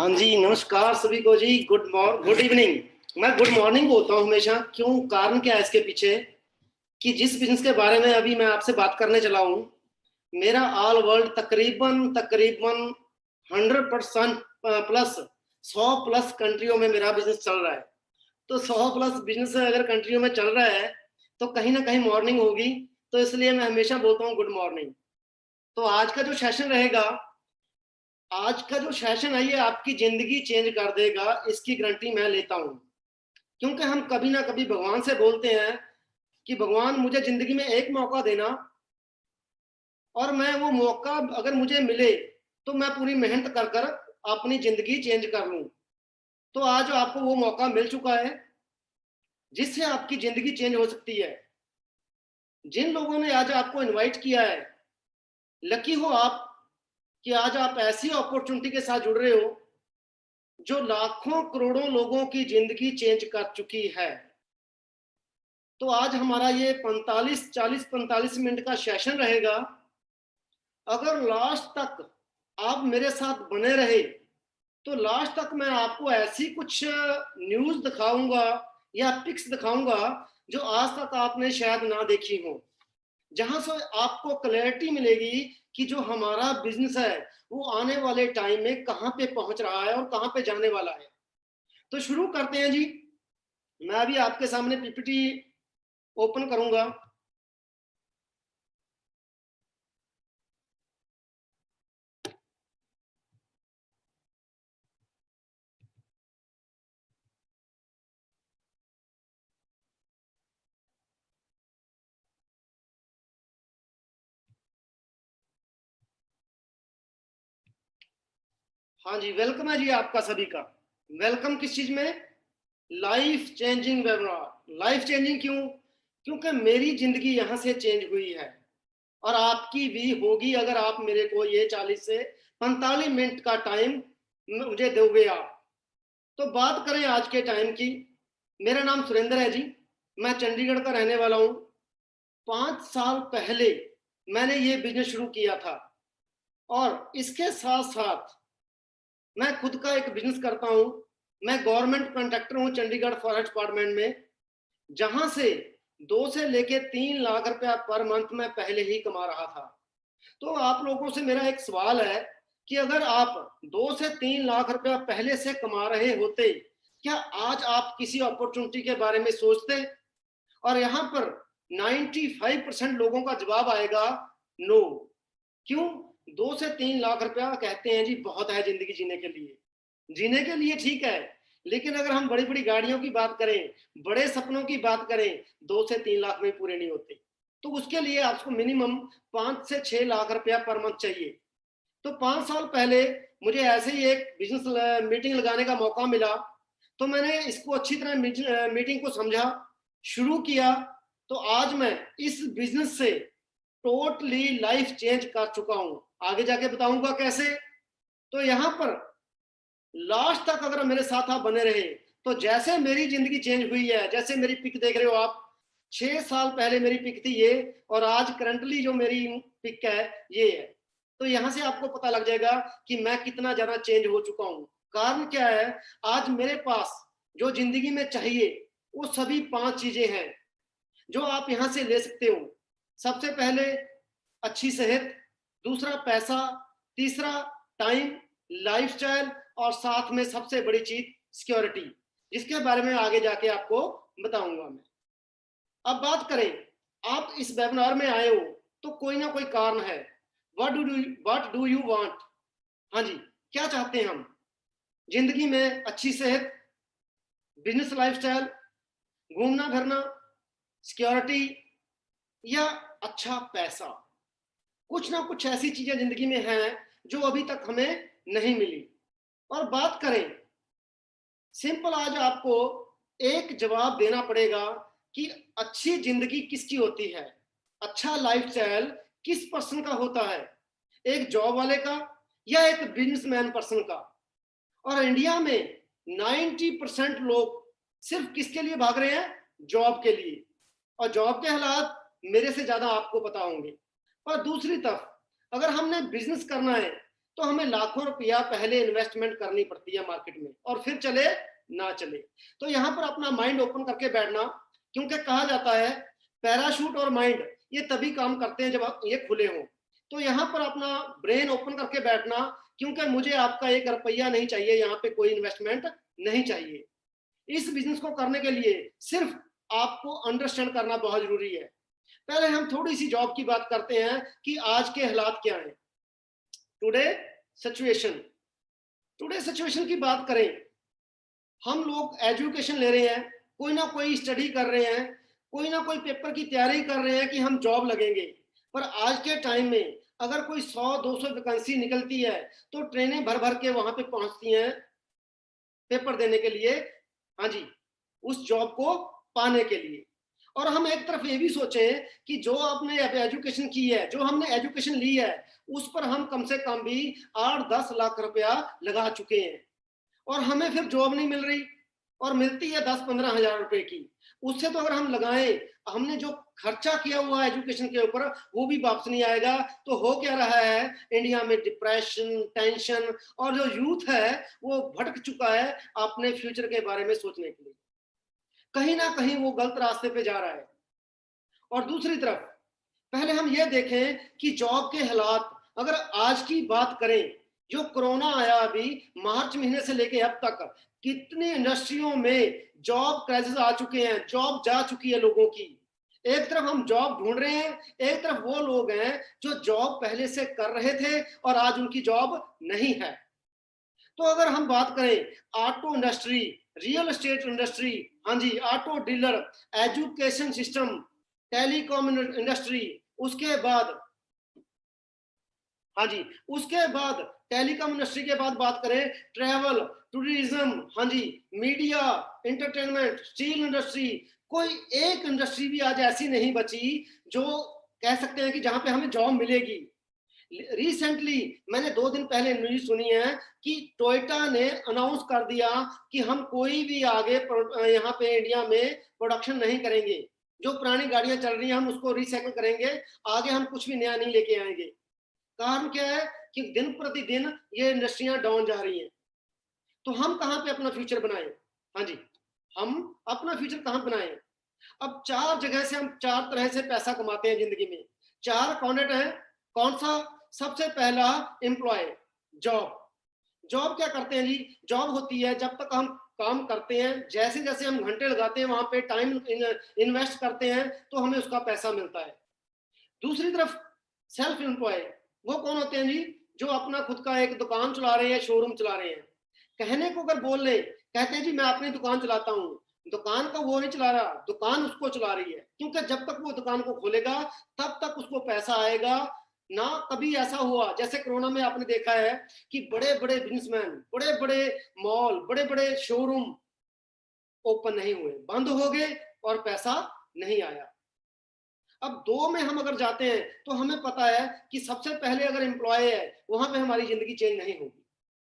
हाँ जी, नमस्कार सभी को जी। Good evening. मैं गुड मॉर्निंग बोलता हूँ हमेशा। क्यों? कारण क्या है इसके पीछे कि जिस बिजनेस के बारे में अभी मैं आपसे बात करने चला हूँ, मेरा ऑल वर्ल्ड तकरीबन तकरीबन 100% प्लस 100+ कंट्रियों में मेरा बिजनेस चल रहा है। तो 100+ बिजनेस अगर कंट्रियों में चल रहा है तो कहीं ना कहीं मॉर्निंग होगी। तो इसलिए मैं हमेशा बोलता हूँ गुड मॉर्निंग। तो आज का जो सेशन है ये आपकी जिंदगी चेंज कर देगा, इसकी गारंटी मैं लेता हूँ। क्योंकि हम कभी ना कभी भगवान से बोलते हैं कि भगवान मुझे जिंदगी में एक मौका देना, और मैं वो मौका अगर मुझे मिले तो मैं पूरी मेहनत कर कर अपनी जिंदगी चेंज कर लूं। तो आज आपको वो मौका मिल चुका है जिससे आपकी जिंदगी चेंज हो सकती है। जिन लोगों ने आज आपको इनवाइट किया है, लकी हो आप कि आज आप ऐसी अपॉर्चुनिटी के साथ जुड़ रहे हो जो लाखों करोड़ों लोगों की जिंदगी चेंज कर चुकी है। तो आज हमारा ये 45 मिनट का सेशन रहेगा। अगर लास्ट तक आप मेरे साथ बने रहे तो लास्ट तक मैं आपको ऐसी कुछ न्यूज दिखाऊंगा या पिक्स दिखाऊंगा जो आज तक आपने शायद ना देखी हो, जहां से आपको क्लैरिटी मिलेगी कि जो हमारा बिजनेस है वो आने वाले टाइम में कहां पे पहुंच रहा है और कहां पे जाने वाला है। तो शुरू करते हैं जी। मैं अभी आपके सामने पीपीटी ओपन करूंगा। हाँ जी, वेलकम है जी आपका सभी का। वेलकम किस चीज में? Life changing webinar. Life changing क्यों? क्योंकि मेरी जिंदगी यहाँ से चेंज हुई है और आपकी भी होगी अगर आप मेरे को ये 40 से 45 मिनट का टाइम मुझे दोगे आप। तो बात करें आज के टाइम की। मेरा नाम सुरेंद्र है जी। मैं चंडीगढ़ का रहने वाला हूँ। 5 साल पहले मैंने ये बिजनेस शुरू किया था और इसके साथ साथ मैं खुद का एक बिजनेस करता हूँ। मैं गवर्नमेंट कॉन्ट्रैक्टर हूँ चंडीगढ़ फॉरेस्ट डिपार्टमेंट में, जहां से 2 से लेके 3 लाख रुपया पर मंथ मैं पहले ही कमा रहा था। तो आप लोगों से मेरा एक सवाल है कि अगर आप 2 से 3 लाख रुपया पहले से कमा रहे होते, क्या आज आप किसी अपॉर्चुनिटी के बारे में सोचते? और यहाँ पर 95% लोगों का जवाब आएगा नो। क्यों? 2 से 3 लाख रुपया कहते हैं जी बहुत है जिंदगी जीने के लिए। जीने के लिए ठीक है, लेकिन अगर हम बड़ी बड़ी गाड़ियों की बात करें, बड़े सपनों की बात करें, 2 से 3 लाख में पूरे नहीं होते। तो उसके लिए आपको मिनिमम 5 से 6 लाख रुपया पर मंथ चाहिए। तो 5 साल पहले मुझे ऐसे ही एक बिजनेस मीटिंग लगाने का मौका मिला। तो मैंने इसको अच्छी तरह मीटिंग को समझा, शुरू किया। तो आज मैं इस बिजनेस से टोटली लाइफ चेंज कर चुका हूं। आगे जाके बताऊंगा कैसे। तो यहां पर लास्ट तक अगर मेरे साथ आप बने रहे तो जैसे मेरी जिंदगी चेंज हुई है, जैसे मेरी पिक देख रहे हो आप, 6 साल पहले मेरी पिक थी ये, और आज करंटली जो मेरी पिक है ये है। तो यहां से आपको पता लग जाएगा कि मैं कितना ज्यादा चेंज हो चुका हूं। कारण क्या है? आज मेरे पास जो जिंदगी में चाहिए वो सभी 5 चीजें हैं जो आप यहां से ले सकते हो। सबसे पहले अच्छी सेहत, दूसरा पैसा, तीसरा टाइम, लाइफस्टाइल, और साथ में सबसे बड़ी चीज सिक्योरिटी, जिसके बारे में आगे जाके आपको बताऊंगा मैं। अब बात करें, आप इस वेबिनार में आए हो तो कोई ना कोई कारण है। What do you want? हाँ जी, क्या चाहते हैं हम? जिंदगी में अच्छी सेहत, बिजनेस लाइफस्टाइल, घूमना फिरना, सिक्योरिटी, या अच्छा पैसा। कुछ ना कुछ ऐसी चीजें जिंदगी में हैं जो अभी तक हमें नहीं मिली। और बात करें, सिंपल आज आपको एक जवाब देना पड़ेगा कि अच्छी जिंदगी किसकी होती है, अच्छा लाइफस्टाइल किस पर्सन का होता है, एक जॉब वाले का या एक बिजनेसमैन पर्सन का। और इंडिया में 90% लोग सिर्फ किसके लिए भाग रहे हैं? जॉब के लिए। और जॉब के हालात मेरे से ज्यादा आपको पता होंगे। और दूसरी तरफ अगर हमने बिजनेस करना है तो हमें लाखों रुपया पहले इन्वेस्टमेंट करनी पड़ती है मार्केट में, और फिर चले ना चले। तो यहाँ पर अपना माइंड ओपन करके बैठना, क्योंकि कहा जाता है पैराशूट और माइंड ये तभी काम करते हैं जब आप ये खुले हों। तो यहाँ पर अपना ब्रेन ओपन करके बैठना, क्योंकि मुझे आपका 1 रुपया नहीं चाहिए, यहाँ पे कोई इन्वेस्टमेंट नहीं चाहिए। इस बिजनेस को करने के लिए सिर्फ आपको अंडरस्टैंड करना बहुत जरूरी है। पहले हम थोड़ी सी जॉब की बात करते हैं कि आज के हालात क्या हैं। टुडे सिचुएशन, टुडे सिचुएशन की बात करें, हम लोग एजुकेशन ले रहे हैं, कोई ना कोई स्टडी कर रहे हैं, कोई ना कोई पेपर की तैयारी कर रहे हैं कि हम जॉब लगेंगे। पर आज के टाइम में अगर कोई 100-200 वैकेंसी निकलती है तो ट्रेनें भर भर के वहां पे पहुंचती हैं पेपर देने के लिए, हाँ जी, उस जॉब को पाने के लिए। और हम एक तरफ ये भी सोचें कि जो आपने एजुकेशन की है, जो हमने एजुकेशन ली है, उस पर हम कम से कम भी 8-10 लाख रुपया लगा चुके हैं, और हमें फिर जॉब नहीं मिल रही, और मिलती है 10-15 हजार रुपए की। उससे तो अगर हम लगाएं, हमने जो खर्चा किया हुआ एजुकेशन के ऊपर वो भी वापस नहीं आएगा। तो हो क्या रहा है इंडिया में, डिप्रेशन, टेंशन, और जो यूथ है वो भटक चुका है अपने फ्यूचर के बारे में सोचने के लिए, कहीं ना कहीं वो गलत रास्ते पे जा रहा है। और दूसरी तरफ पहले हम ये देखें कि जॉब के हालात, अगर आज की बात करें, जो कोरोना आया अभी मार्च महीने से लेके अब तक, कितनी इंडस्ट्रियों में जॉब क्राइसिस आ चुके हैं, जॉब जा चुकी है लोगों की। एक तरफ हम जॉब ढूंढ रहे हैं, एक तरफ वो लोग हैं जो जॉब पहले से कर रहे थे और आज उनकी जॉब नहीं है। तो अगर हम बात करें auto industry, real estate industry, हाँ जी, auto dealer, education system, telecom industry, उसके बाद, हाँ जी, उसके बाद टेलीकॉम इंडस्ट्री के बाद बात करें ट्रैवल, टूरिज्म, हाँ जी, मीडिया, एंटरटेनमेंट, स्टील इंडस्ट्री, कोई एक इंडस्ट्री भी आज ऐसी नहीं बची जो कह सकते हैं कि जहां पे हमें जॉब मिलेगी। रिसेंटली मैंने 2 दिन पहले न्यूज सुनी है कि टोयोटा ने अनाउंस कर दिया कि हम कोई भी आगे यहाँ पे इंडिया में प्रोडक्शन नहीं करेंगे, जो पुरानी गाड़ियां चल रही हैं हम उसको रिसाइकिल करेंगे, आगे हम कुछ भी नया नहीं लेके आएंगे। कारण क्या है कि दिन प्रतिदिन ये इंडस्ट्रियां डाउन जा रही हैं। तो हम कहाँ पे अपना फ्यूचर बनाएं? हाँ जी, हम अपना फ्यूचर कहाँ बनाएं? अब 4 जगह से हम 4 तरह से पैसा कमाते हैं जिंदगी में। 4 कॉर्नर है। कौन सा? सबसे पहला एम्प्लॉय, जॉब। जॉब क्या करते हैं जी? जॉब होती है जब तक हम काम करते हैं, जैसे जैसे हम घंटे लगाते हैं वहां पे टाइम इन्वेस्ट करते हैं तो हमें उसका पैसा मिलता है। दूसरी तरफ सेल्फ एम्प्लॉय, वो कौन होते हैं जी? जो अपना खुद का एक दुकान चला रहे हैं, शोरूम चला रहे हैं। कहने को अगर बोल ले, कहते हैं जी मैं अपनी दुकान चलाता हूँ, दुकान का वो नहीं चला रहा, दुकान उसको चला रही है, क्योंकि जब तक वो दुकान को खोलेगा तब तक उसको पैसा आएगा ना। कभी ऐसा हुआ जैसे कोरोना में आपने देखा है कि बड़े बड़े बिजनेसमैन, बड़े बड़े मॉल, बड़े बड़े शोरूम ओपन नहीं हुए, बंद हो गए और पैसा नहीं आया। अब 2 में हम अगर जाते हैं तो हमें पता है कि सबसे पहले अगर एम्प्लॉय है वहां पे हमारी जिंदगी चेंज नहीं होगी,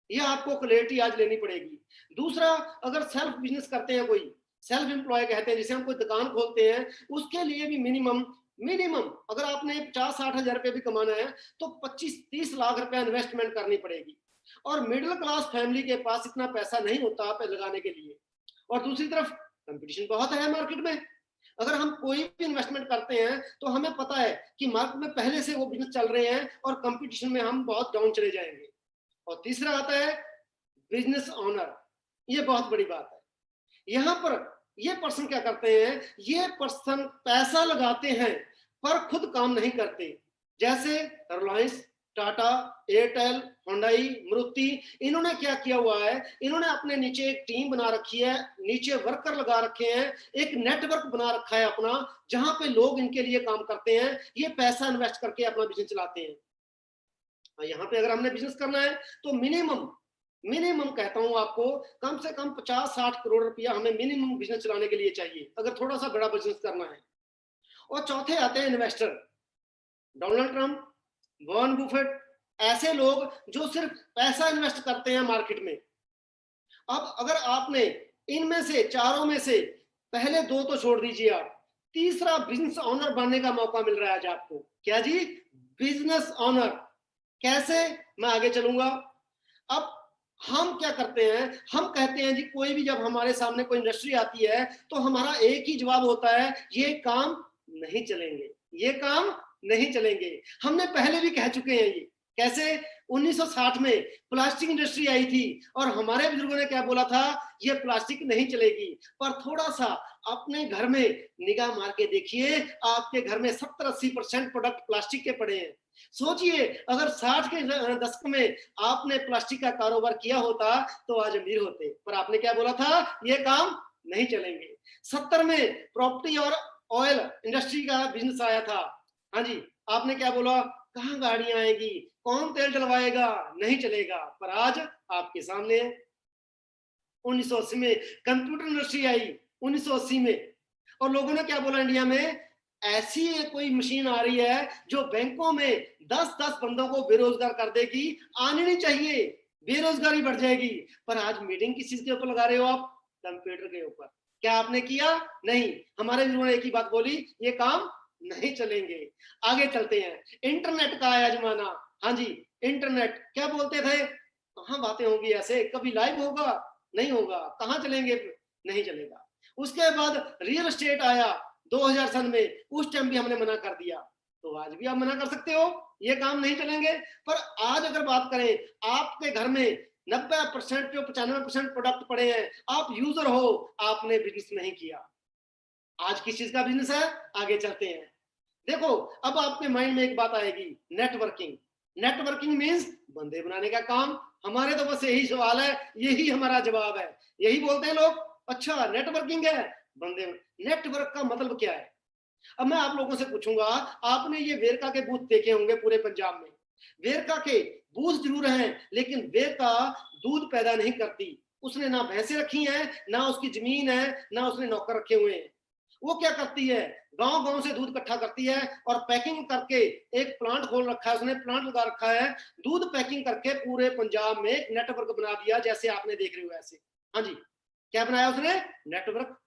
यह आपको क्लैरिटी आज लेनी पड़ेगी। दूसरा, अगर सेल्फ बिजनेस करते हैं, कोई सेल्फ एम्प्लॉय कहते हैं, जिसे हम कोई दुकान खोलते हैं, उसके लिए भी मिनिमम मिनिमम अगर आपने 50-60 हजार रुपये भी कमाना है तो 25-30 लाख रुपया इन्वेस्टमेंट करनी पड़ेगी, और मिडिल क्लास फैमिली के पास इतना पैसा नहीं होता पे लगाने के लिए। और दूसरी तरफ कंपटीशन बहुत है मार्केट में। अगर हम कोई भी इन्वेस्टमेंट करते हैं तो हमें पता है कि मार्केट में पहले से वो बिजनेस चल रहे हैं और कंपटीशन में हम बहुत डाउन चले जाएंगे। और तीसरा आता है बिजनेस ओनर, ये बहुत बड़ी बात है। यहाँ पर ये पर्सन क्या करते हैं? ये पर्सन पैसा लगाते हैं पर खुद काम नहीं करते। जैसे रिलायंस, टाटा, एयरटेल, होंडाई, मारुति, इन्होंने क्या किया हुआ है? इन्होंने अपने नीचे एक टीम बना रखी है, नीचे वर्कर लगा रखे हैं, एक नेटवर्क बना रखा है अपना, जहां पे लोग इनके लिए काम करते हैं, ये पैसा इन्वेस्ट करके अपना बिजनेस चलाते हैं। यहाँ पे अगर हमने बिजनेस करना है तो मिनिमम मिनिमम कहता हूं आपको, कम से कम 50-60 करोड़ रुपया हमें मिनिमम बिजनेस चलाने के लिए चाहिए, अगर थोड़ा सा बड़ा बिजनेस करना है। और चौथे आते हैं investor, Donald Trump, Warren Buffett, ऐसे लोग जो सिर्फ पैसा इन्वेस्ट करते हैं मार्केट में। अब अगर आपने इनमें से चारों में से पहले 2 तो छोड़ दीजिए, आप तीसरा बिजनेस ओनर बनने का मौका मिल रहा है आज आपको। क्या जी? Business owner. कैसे? मैं आगे चलूंगा। अब हम क्या करते हैं, हम कहते हैं जी कोई भी जब हमारे सामने कोई इंडस्ट्री आती है तो हमारा एक ही जवाब होता है, ये काम नहीं चलेंगे, ये काम नहीं चलेंगे। हमने पहले भी कह चुके हैं ये। कैसे? 1960 में प्लास्टिक इंडस्ट्री आई थी और हमारे बुजुर्गों ने क्या बोला था, ये प्लास्टिक नहीं चलेगी। पर थोड़ा सा अपने घर में निगाह मार के देखिए, आपके घर में 70-80% प्रोडक्ट प्लास्टिक के पड़े हैं। सोचिए अगर 60 के दशक में आपने प्लास्टिक का कारोबार किया होता तो आज अमीर होते, पर आपने क्या बोला था, ये काम नहीं चलेंगे। 70 में प्रॉपर्टी और ऑयल इंडस्ट्री का बिजनेस आया था। हाँ जी, आपने क्या बोला, कहाँ गाड़ियां आएगी, कौन तेल डलवाएगा, नहीं चलेगा। पर आज आपके सामने 1980 में कंप्यूटर इंडस्ट्री आई, 1980 में, और लोगों ने क्या बोला इंडिया में, ऐसी कोई मशीन आ रही है जो बैंकों में 10-10 बंदों को बेरोजगार कर देगी, आनी नहीं चाहिए, बेरोजगारी बढ़ जाएगी। पर आज मीटिंग किस चीज के ऊपर लगा रहे हो आप, कंप्यूटर के ऊपर। क्या आपने किया? नहीं। हमारे गुरुओं ने एक ही बात बोली, ये काम नहीं चलेंगे। आगे चलते हैं, इंटरनेट का आया जमाना। हाँ जी, इंटरनेट क्या बोलते थे, कहाँ बातें होंगी ऐसे, कभी लाइव होगा, नहीं होगा, कहाँ चलेंगे, नहीं चलेगा। उसके बाद रियल एस्टेट आया 2000 सन में, उस टाइम भी हमने मना कर दिया, तो आज भी आप मना कर सकते हो, ये काम नहीं चलेंगे। पर आज अगर बात करें, आपके घर में 90% जो 95% प्रोडक्ट पड़े हैं, आप यूजर हो, आपने बिजनेस नहीं किया। आज किस चीज का बिजनेस है, आगे चलते हैं। देखो अब आपके माइंड में एक बात आएगी, नेटवर्किंग। नेटवर्किंग मींस बंदे बनाने का काम। हमारे तो बस यही सवाल है, यही हमारा जवाब है, यही बोलते हैं लोग, अच्छा नेटवर्किंग है, बंदे। नेटवर्क का मतलब क्या है? अब मैं आप लोगों से पूछूंगा, आपने ये वेरका के बूथ देखे होंगे पूरे पंजाब में। वेरका के बूथ जरूर हैं, लेकिन वेरका दूध पैदा नहीं करती। उसने ना भैंसे रखी हैं, ना उसकी जमीन है, ना उसने नौकर रखे हुए हैं। वो क्या करती है, गांव गांव से दूध इकट्ठा करती है और पैकिंग करके, एक प्लांट खोल रखा है उसने, प्लांट लगा रखा है, दूध पैकिंग करके पूरे पंजाब में एक नेटवर्क बना दिया, जैसे आपने देख रहे हो ऐसे। हाँ जी, क्या बनाया उसने, नेटवर्क।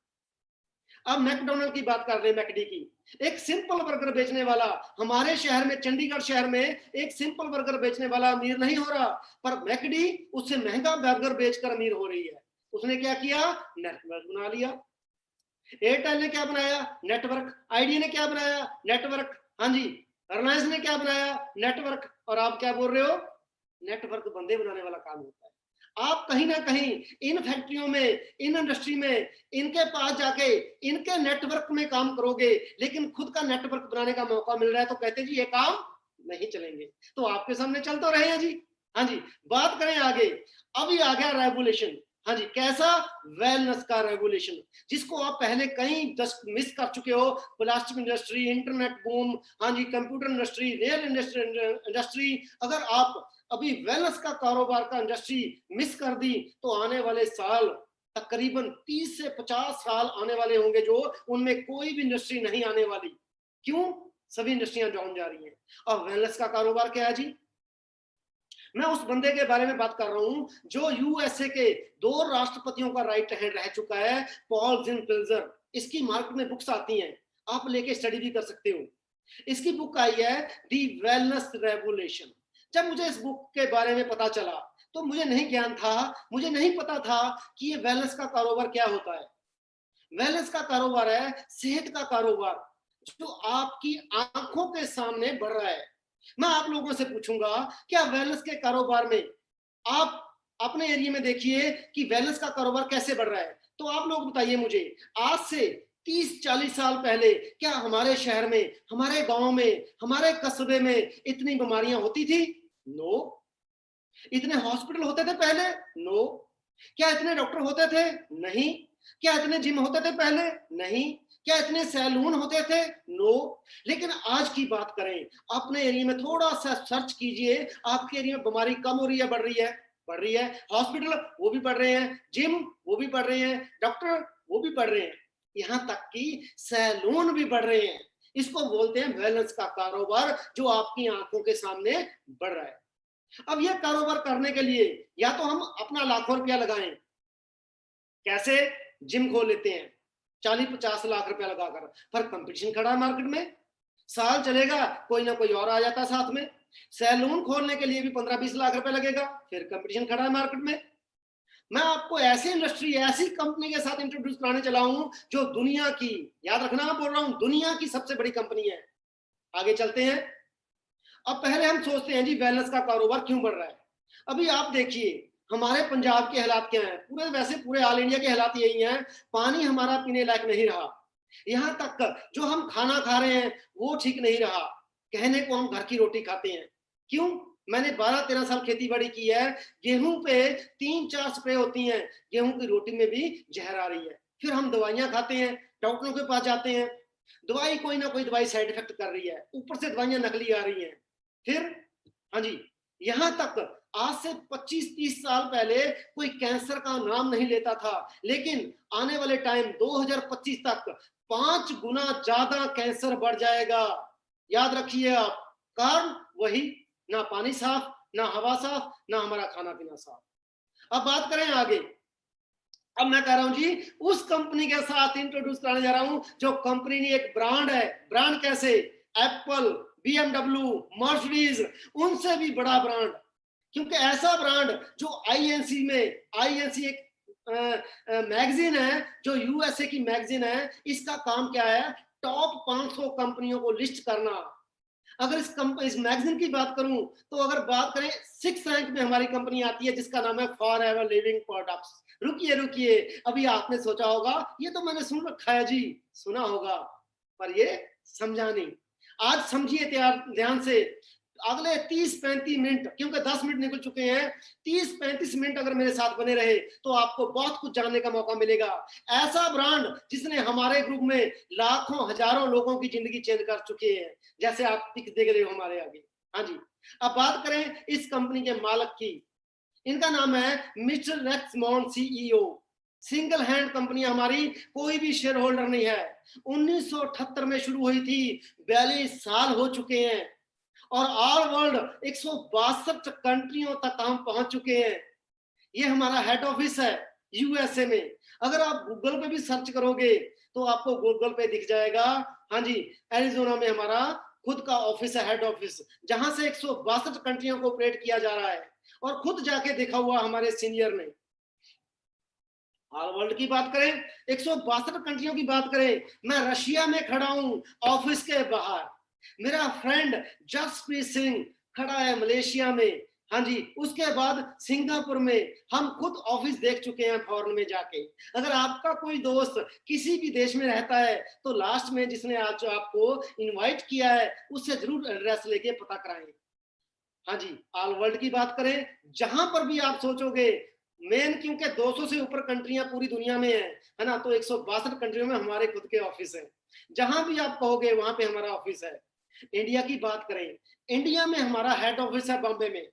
अब मैकडोनल्ड की बात कर रहे हैं, मैकडी की। एक सिंपल बर्गर बेचने वाला हमारे शहर में, चंडीगढ़ शहर में, एक सिंपल बर्गर बेचने वाला अमीर नहीं हो रहा, पर मैकडी उससे महंगा बर्गर बेचकर अमीर हो रही है। उसने क्या किया, नेटवर्क बना लिया। एयरटेल ने क्या बनाया, नेटवर्क। आइडिया ने क्या बनाया, नेटवर्क। हाँ जी, रिलायंस ने क्या बनाया, नेटवर्क। और आप क्या बोल रहे हो, नेटवर्क बंदे बनाने वाला काम होता है। आप कहीं ना कहीं इन फैक्ट्रियों में, इन इंडस्ट्री में, इनके पास जाके इनके नेटवर्क में काम करोगे, लेकिन खुद का नेटवर्क बनाने का मौका मिल रहा है तो कहते जी ये काम नहीं चलेंगे। तो आपके सामने चल तो रहे हैं जी। हाँ जी, बात करें आगे। अभी आ गया रेगुलेशन। हाँ जी, कैसा, वेलनेस का रेगुलेशन, जिसको आप पहले कई दशक मिस कर चुके हो। प्लास्टिक इंडस्ट्री, इंटरनेट बूम, हाँ जी, कंप्यूटर इंडस्ट्री, रेल इंडस्ट्री। अगर आप अभी वेलनेस का कारोबार का इंडस्ट्री मिस कर दी, तो आने वाले साल तकरीबन 30 से 50 साल आने वाले होंगे जो उनमें कोई भी इंडस्ट्री नहीं आने वाली। क्यों? सभी इंडस्ट्रियां डाउन जा रही हैं। और वेलनेस का कारोबार क्या है जी? मैं उस बंदे के बारे में बात कर रहा हूं जो यूएसए के 2 राष्ट्रपतियों का राइट हैंड रह चुका है, पॉल जिन पिल्जर। इसकी मार्केट में बुक्स आती हैं, आप लेके स्टडी भी कर सकते हो। इसकी बुक आई है, दी वेलनेस रेवोल्यूशन। जब मुझे इस बुक के बारे में पता चला तो मुझे नहीं ज्ञान था, मुझे नहीं पता था कि ये वेलनेस का कारोबार क्या होता है। वेलनेस का कारोबार है सेहत का कारोबार, जो आपकी आंखों के सामने बढ़ रहा है। मैं आप लोगों से पूछूंगा, क्या वेलनेस के कारोबार में आप अपने एरिया में देखिए कि वेलनेस का कारोबार कैसे बढ़ रहा है। तो आप लोग बताइए मुझे, आज से 30-40 साल पहले क्या हमारे शहर में, हमारे गांव में, हमारे कस्बे में इतनी बीमारियां होती थी? नो। इतने हॉस्पिटल होते थे पहले? नो। क्या इतने डॉक्टर होते थे? नहीं। क्या इतने जिम होते थे पहले? नहीं। क्या इतने सैलून होते थे? नो। लेकिन आज की बात करें, अपने एरिया में थोड़ा सा सर्च कीजिए, आपके एरिया में बीमारी कम हो रही है, बढ़ रही है? बढ़ रही है। हॉस्पिटल वो भी बढ़ रहे हैं, जिम वो भी बढ़ रहे हैं, डॉक्टर वो भी बढ़ रहे हैं, यहां तक कि सैलून भी बढ़ रहे हैं। इसको बोलते हैं वेलनेस का कारोबार, जो आपकी आंखों के सामने बढ़ रहा है। अब यह कारोबार करने के लिए या तो हम अपना लाखों रुपया लगाएं। कैसे? जिम खोल लेते हैं 40-50 लाख रुपया लगाकर, पर कंपटीशन खड़ा है मार्केट में। साल चलेगा, कोई ना कोई और आ जाता साथ में। सैलून खोलने के लिए भी 15-20 लाख रुपए लगेगा, फिर कंपटीशन खड़ा है मार्केट में। मैं आपको ऐसी इंडस्ट्री, ऐसी कंपनी के साथ इंट्रोड्यूस कराने चला हूं जो दुनिया की, याद रखना मैं बोल रहा हूं, दुनिया की सबसे बड़ी कंपनी है। आगे चलते हैं। अब पहले हम सोचते हैं जी वेलनेस का कारोबार क्यों बढ़ रहा है। अभी आप देखिए हमारे पंजाब के हालात क्या हैं, पूरे वैसे पूरे ऑल इंडिया के हालात यही हैं, पानी हमारा पीने लायक नहीं रहा, यहाँ तक जो हम खाना खा रहे हैं वो ठीक नहीं रहा, कहने को हम घर की रोटी खाते हैं। क्यों? मैंने 12-13 साल खेती बाड़ी की है, गेहूं पे 3-4 स्प्रे होती हैं, गेहूं की रोटी में भी जहर आ रही है, फिर हम दवाइयां खाते हैं, डॉक्टरों के पास जाते हैं, दवाई कोई ना कोई दवाई साइड इफेक्ट कर रही है, ऊपर से दवाइयां नकली आ रही हैं। फिर हाँ जी, यहां तक आज से 25-30 साल पहले कोई कैंसर का नाम नहीं लेता था, लेकिन आने वाले टाइम 2025 तक 5 गुना ज्यादा कैंसर बढ़ जाएगा। याद रखिए आप, कारण वही, ना पानी साफ, ना हवा साफ, ना हमारा खाना पीना साफ। अब बात करें आगे। अब मैं कह रहा हूं जी उस कंपनी के साथ इंट्रोड्यूस कराने जा रहा हूं जो कंपनी नहीं, एक ब्रांड है। ब्रांड कैसे? एप्पल, बीएमडब्ल्यू, मर्सिडीज, उनसे भी बड़ा ब्रांड, क्योंकि ऐसा ब्रांड जो आईएनसी में, आईएनसी एक मैगजीन है जो यूएसए की मैगजीन है, इसका काम क्या है? टॉप 500 कंपनियों को लिस्ट करना। अगर इस मैगजीन की बात करूं तो अगर बात करें 6 रैंक में हमारी कंपनी आती है जिसका नाम है फॉरएवर लिविंग प्रोडक्ट्स। रुकिए रुकिए, अभी आपने सोचा होगा ये तो मैंने सुन रखा है जी, सुना होगा पर ये समझा नहीं। आज समझिए ध्यान से, अगले 30-35 मिनट, क्योंकि 10 मिनट निकल चुके हैं, 30-35 मिनट अगर मेरे साथ बने रहे तो आपको बहुत कुछ जानने का मौका मिलेगा। ऐसा ब्रांड जिसने हमारे ग्रुप में लाखों हजारों लोगों की जिंदगी चेंज कर चुके हैं, जैसे आप पिक देख रहे हो हमारे आगे। हाँ जी, अब बात करें इस कंपनी के मालिक की, इनका नाम है mister Rexmond, CEO. Single hand company हमारी, कोई भी शेयर होल्डर नहीं है। 1978 में शुरू हुई थी, 42 साल हो चुके हैं और ऑल वर्ल्ड 162 कंट्रियों तक हम पहुंच चुके हैं। ये हमारा हेड ऑफिस है यूएसए में। अगर आप गूगल पे भी सर्च करोगे तो आपको गूगल पे दिख जाएगा। हाँ जी, एरिजोना में हमारा खुद का ऑफिस है, हेड ऑफिस, जहां से 162 कंट्रियों को ऑपरेट किया जा रहा है और खुद जाके देखा हुआ हमारे सीनियर ने। ऑल वर्ल्ड की बात करें, 162 कंट्रियों की बात करें, मैं रशिया में खड़ा हूं ऑफिस के बाहर, मेरा फ्रेंड जसप्रीत सिंह खड़ा है मलेशिया में। हाँ जी, उसके बाद सिंगापुर में, हम खुद ऑफिस देख चुके हैं फॉरेन में जाके। अगर आपका कोई दोस्त किसी भी देश में रहता है तो लास्ट में जिसने आज आपको इनवाइट किया है उससे जरूर एड्रेस लेके पता कराएं। हाँ जी, ऑल वर्ल्ड की बात करें, जहां पर भी आप सोचोगे, मेन क्योंकि 200 से ऊपर कंट्रियां पूरी दुनिया में है ना, तो 162 कंट्रियों में हमारे खुद के ऑफिस है। जहां भी आप कहोगे वहां पे हमारा ऑफिस है। इंडिया की बात करें, इंडिया में हमारा हेड ऑफिस है बॉम्बे में,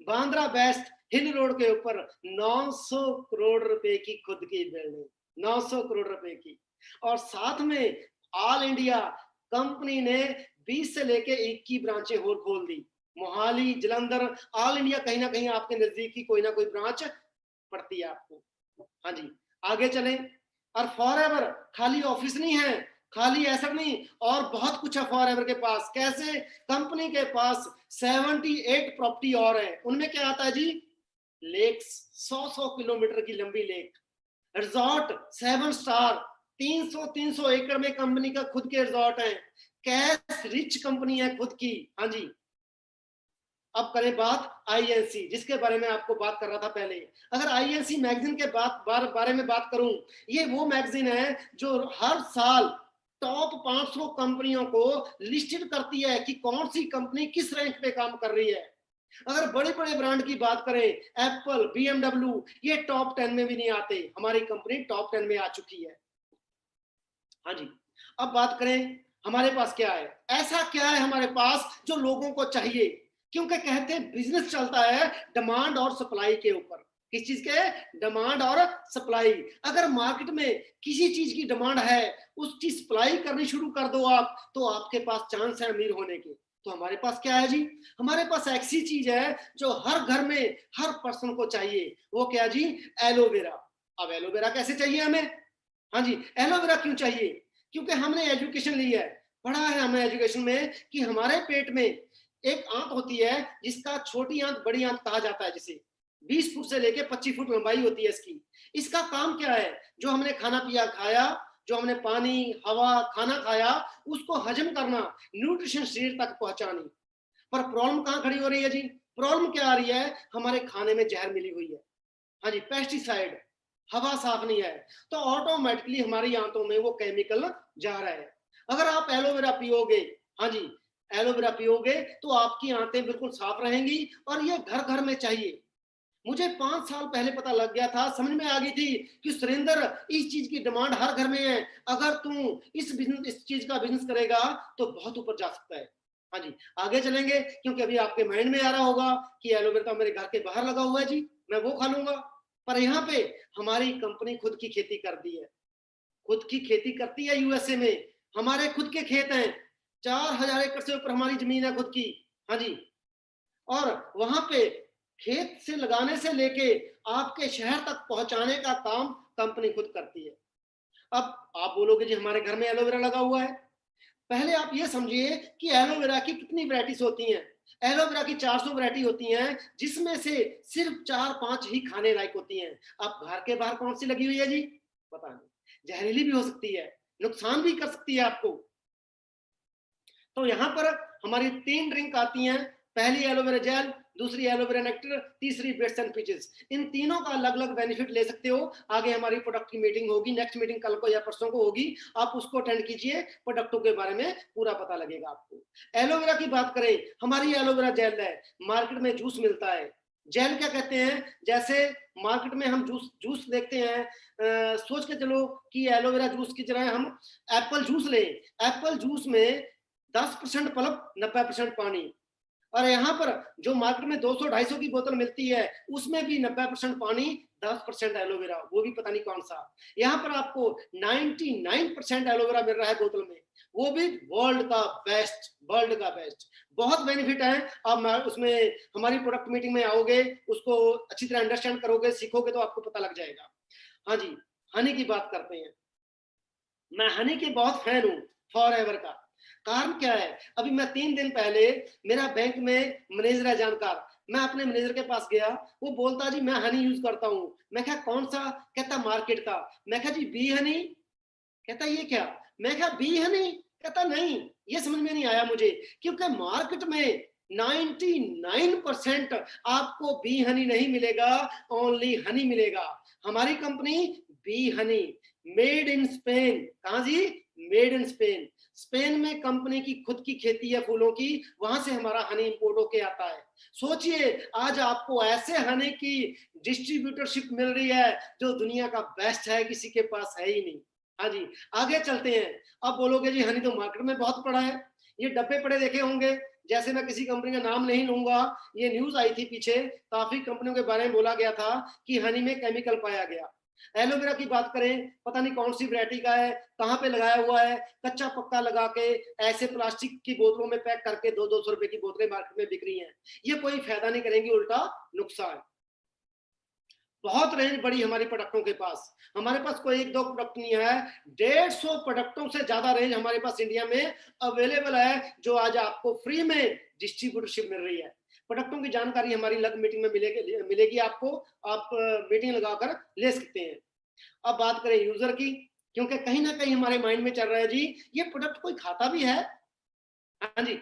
बांद्रा वेस्ट हिल रोड के ऊपर। 900 करोड़ रुपए की खुद की बिल्डिंग, 900 करोड़ रुपए की। और साथ में ऑल इंडिया कंपनी ने 20 से लेके 1 की ब्रांचें और खोल दी। मोहाली, जलंधर, ऑल इंडिया कहीं ना कहीं आपके नजदीक की कोई ना कोई ब्रांच पड़ती है आपको। हाँ जी, आगे चलें। और फॉरएवर खाली ऑफिस नहीं है, खाली ऐसा नहीं, और बहुत कुछ है फॉरएवर के पास। कैसे? कंपनी के पास 78 प्रॉपर्टी और है, उनमें क्या आता है जी? लेक्स, 100 किलोमीटर की लंबी लेक, रिजॉर्ट 7 स्टार, 300 एकड़ में कंपनी का खुद के रिजॉर्ट है, कैश रिच कंपनी है खुद की। हाँ जी, अब करें बात आईएनसी, जिसके बारे में आपको बात कर रहा था पहले। अगर आईएनसी मैगजीन के बारे में बात करूं, ये वो मैगजीन है जो हर साल टॉप 500 कंपनियों को लिस्टेड करती है कि कौन सी कंपनी किस रैंक पे काम कर रही है। अगर बड़े बड़े ब्रांड की बात करें, एप्पल, बीएमडब्ल्यू, ये टॉप 10 में भी नहीं आते, हमारी कंपनी टॉप 10 में आ चुकी है। हाँ जी, अब बात करें हमारे पास क्या है, ऐसा क्या है हमारे पास जो लोगों को चाहिए। क्योंकि कहते हैं बिजनेस चलता है डिमांड और सप्लाई के ऊपर। किस चीज के? डिमांड और सप्लाई। अगर मार्केट में किसी चीज की डिमांड है, उसकी सप्लाई करनी शुरू कर दो आप, तो आपके पास चांस है अमीर होने के। तो हमारे पास क्या है जी? हमारे पास ऐसी चीज है जो हर घर में हर पर्सन को चाहिए। वो क्या जी? एलोवेरा। अब एलोवेरा कैसे चाहिए हमें? हाँ जी, एलोवेरा क्यों चाहिए? क्योंकि हमने एजुकेशन ली है, पढ़ा है हमें एजुकेशन में कि हमारे पेट में एक आंत होती है जिसका छोटी आंत बड़ी आंत कहा जाता है, जिसे 20 फुट से लेके 25 फुट लंबाई होती है इसकी। इसका काम क्या है? जो हमने खाना पिया खाया, जो हमने पानी, हवा, खाना खाया, उसको हजम करना, न्यूट्रिशन शरीर तक पहुंचानी। पर प्रॉब्लम कहां खड़ी हो रही है जी? प्रॉब्लम क्या आ रही है? हमारे खाने में जहर मिली हुई है, हाँ जी, पेस्टिसाइड, हवा साफ नहीं है, तो ऑटोमेटिकली हमारी आंतों में वो केमिकल जा रहा है। अगर आप एलोवेरा पियोगे, हाँ जी, एलोवेरा पियोगे तो आपकी आंतें बिल्कुल साफ रहेंगी, और ये घर घर में चाहिए। मुझे 5 साल पहले पता लग गया था, समझ में आ गई थी कि सुरेंद्र, इस चीज की डिमांड हर घर में है, अगर तू इस चीज का बिजनेस करेगा तो बहुत ऊपर जा सकता है। हाँ जी, आगे चलेंगे, क्योंकि अभी आपके माइंड में आ रहा होगा कि एलोवेरा तो मेरे घर के बाहर लगा हुआ है जी, मैं वो खा लूंगा। पर यहाँ पे हमारी कंपनी खुद की खेती करती है, खुद की खेती करती है यूएसए में। हमारे खुद के खेत हैं, 4000 एकड़ से ऊपर हमारी जमीन है खुद की, हाँ जी। और वहां पे खेत से लगाने से लेके आपके शहर तक पहुंचाने का काम कंपनी खुद करती है। अब आप बोलोगे जी हमारे घर में एलोवेरा लगा हुआ है। पहले आप ये समझिए कि एलोवेरा की कितनी वैरायटीज होती हैं। एलोवेरा की 400 वैरायटी होती हैं, जिसमें से सिर्फ 4-5 ही खाने लायक होती हैं। आप घर के बाहर कौन सी लगी हुई है जी? पता नहीं, जहरीली भी हो सकती है, नुकसान भी कर सकती है आपको। तो यहाँ पर हमारी 3 ड्रिंक आती हैं, पहली एलोवेरा जेल, दूसरी एलोवेरा नेक्टर, तीसरी बिट्स एंड पीचेस। इन तीनों का अलग अलग बेनिफिट ले सकते हो। आगे हमारी प्रोडक्ट की मीटिंग होगी, नेक्स्ट मीटिंग कल को या परसों को होगी, आप उसको अटेंड कीजिए, प्रोडक्टों के बारे में पूरा पता लगेगा आपको। एलोवेरा की बात करें, हमारी एलोवेरा जेल है, मार्केट में जूस मिलता है। जेल क्या कहते हैं? जैसे मार्केट में हम जूस देखते हैं, सोच के चलो कि एलोवेरा जूस की जगह हम एप्पल जूस लें। एप्पल जूस में 10% पल्प, 90% पानी। और यहाँ पर जो मार्केट में 200-250 की बोतल मिलती है, उसमें भी 90% पानी, 10% एलोवेरा, वो भी पता नहीं कौन सा। यहाँ पर आपको 99% एलोवेरा मिल रहा है बोतल में, वो भी वर्ल्ड का बेस्ट, वर्ल्ड का बेस्ट। बहुत बेनिफिट है। अब उसमें हमारी प्रोडक्ट मीटिंग में आओगे, उसको अच्छी तरह अंडरस्टैंड करोगे, सीखोगे, तो आपको पता लग जाएगा। हाँ जी, हनी की बात करते हैं। मैं हनी के बहुत फैन हूँ, फॉर एवर का। कारण क्या है? अभी मैं 3 दिन पहले, मेरा बैंक में मैनेजर है जानकार, मैं अपने मैनेजर के पास गया, वो बोलता जी मैं हनी यूज करता हूँ। मैं क्या, कौन सा? कहता मार्केट का। मैं क्या जी बी हनी? कहता ये क्या? मैं क्या बी हनी? कहता नहीं, ये समझ में नहीं आया मुझे, क्योंकि मार्केट में 99% आपको बी हनी नहीं मिलेगा, ओनली हनी मिलेगा। हमारी company bee honey, made in Spain. कहां जी? Made in Spain. स्पेन में कंपनी की खुद की खेती है फूलों की, वहां से हमारा हनी इंपोर्ट होके आता है। सोचिए, आज आपको ऐसे हनी की डिस्ट्रीब्यूटरशिप मिल रही है जो दुनिया का बेस्ट है, किसी के पास है ही नहीं। हाँ जी, आगे चलते हैं। अब बोलोगे जी हनी तो मार्केट में बहुत पड़ा है, ये डब्बे पड़े देखे होंगे। जैसे मैं किसी कंपनी का नाम नहीं लूंगा, ये न्यूज आई थी पीछे, काफी कंपनियों के बारे में बोला गया था कि हनी में केमिकल पाया गया। एलोवेरा की बात करें, पता नहीं कौन सी वैरायटी का है, कहाँ पे लगाया हुआ है, कच्चा पक्का लगा के ऐसे प्लास्टिक की बोतलों में पैक करके 200-200 रुपए की बोतलें मार्केट में बिक रही हैं। ये कोई फायदा नहीं करेंगी, उल्टा नुकसान। बहुत रेंज बड़ी हमारी प्रोडक्टों के पास, हमारे पास कोई 1-2 प्रोडक्ट नहीं है, 150 प्रोडक्टों से ज्यादा रेंज हमारे पास इंडिया में अवेलेबल है, जो आज आपको फ्री में डिस्ट्रीब्यूटरशिप मिल रही है। प्रोडक्टों की जानकारी हमारी अलग मीटिंग में मिलेगी आपको, आप मीटिंग लगाकर ले सकते हैं। अब बात करें यूजर की, क्योंकि कहीं ना कहीं हमारे माइंड में चल रहा है जी ये प्रोडक्ट कोई खाता भी है। हाँ जी,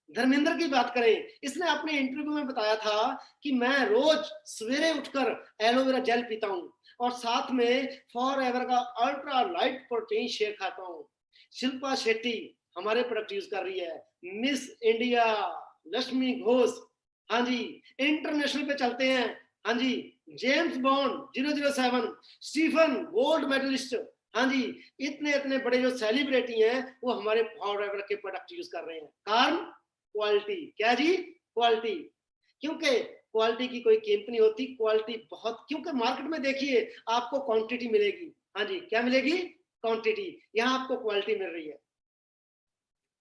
धर्मेंद्र की बात करें, इसने अपने इंटरव्यू में बताया था कि मैं रोज सवेरे उठकर एलोवेरा जेल पीता हूँ, और साथ में फॉर एवर का अल्ट्रा लाइट प्रोटीन शेक खाता हूँ। शिल्पा शेट्टी हमारे प्रोडक्ट यूज कर रही है, मिस इंडिया लक्ष्मी घोष, हाँ जी, इंटरनेशनल पे चलते हैं, हाँ जी, James Bond 007, Stephen gold medalist, हाँ जी, इतने इतने बड़े जो सेलिब्रिटी हैं वो हमारे फॉरएवर के प्रोडक्ट यूज कर रहे हैं। कारण क्वालिटी। क्या जी? क्वालिटी। क्योंकि क्वालिटी की कोई कीमत नहीं होती, क्वालिटी बहुत, क्योंकि मार्केट में देखिए आपको क्वांटिटी मिलेगी, हाँ जी, क्या मिलेगी? क्वांटिटी। यहाँ आपको क्वालिटी मिल रही है।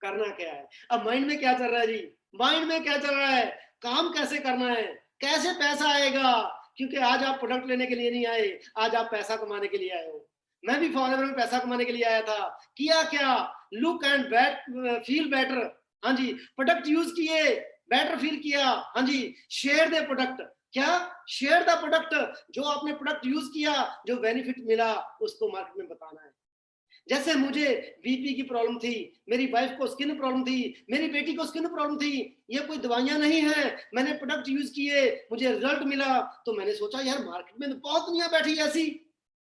करना क्या है? अब माइंड में क्या चल रहा है जी? माइंड में क्या चल रहा है? काम कैसे करना है, कैसे पैसा आएगा? क्योंकि आज आप प्रोडक्ट लेने के लिए नहीं आए, आज आप पैसा कमाने के लिए आए हो। मैं भी फॉरएवर में पैसा कमाने के लिए आया था। किया क्या? Look and feel better. हाँ जी, प्रोडक्ट यूज किए, बेटर फील किया, हाँ जी, शेयर द प्रोडक्ट। क्या? Share the product. जो आपने प्रोडक्ट यूज किया, जो बेनिफिट मिला, उसको मार्केट में बताना है। जैसे मुझे बीपी की प्रॉब्लम थी, मेरी वाइफ को स्किन प्रॉब्लम थी, मेरी बेटी को स्किन प्रॉब्लम थी, ये कोई दवाइयां नहीं है, मैंने प्रोडक्ट यूज किए, मुझे रिजल्ट मिला, तो मैंने सोचा यार मार्केट में तो बहुत दुनिया बैठी है ऐसी,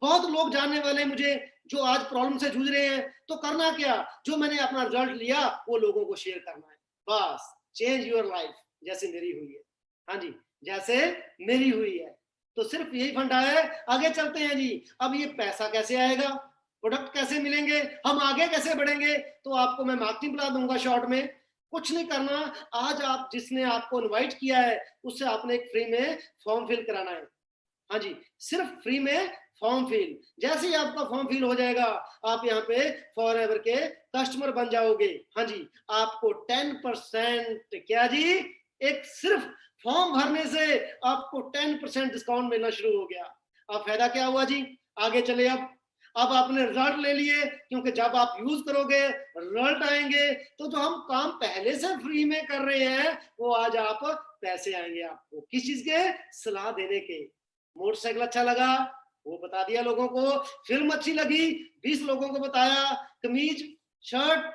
बहुत लोग जानने वाले मुझे जो आज प्रॉब्लम से जूझ रहे हैं, तो करना क्या, जो मैंने अपना रिजल्ट लिया वो लोगों को शेयर करना है, बस चेंज योर लाइफ, जैसे मेरी हुई है। हाँ जी, जैसे मेरी हुई है। तो सिर्फ यही फंडा है। आगे चलते हैं जी। अब ये पैसा कैसे आएगा, प्रोडक्ट कैसे मिलेंगे, हम आगे कैसे बढ़ेंगे, तो आपको मैं मार्केटिंग बता दूंगा शॉर्ट में। कुछ नहीं करना, आज आप जिसने आपको इनवाइट किया है उससे आपने एक फ्री में फॉर्म फिल कराना है। हाँ जी, सिर्फ फ्री में फॉर्म फिल। जैसे ही आपका फॉर्म फिल हो जाएगा, आप यहाँ पे फॉर एवर के कस्टमर बन जाओगे। हाँ जी, आपको 10% क्या जी, एक सिर्फ फॉर्म भरने से आपको 10% डिस्काउंट मिलना शुरू हो गया। अब फायदा क्या हुआ जी, आगे चले। अब आपने रिजल्ट ले लिए, क्योंकि जब आप यूज करोगे रिजल्ट आएंगे, तो जो हम काम पहले से फ्री में कर रहे हैं वो आज आप पैसे आएंगे आपको। किस चीज के? सलाह देने के। मोटरसाइकिल अच्छा लगा, वो बता दिया लोगों को। फिल्म अच्छी लगी, 20 लोगों को बताया। कमीज, शर्ट,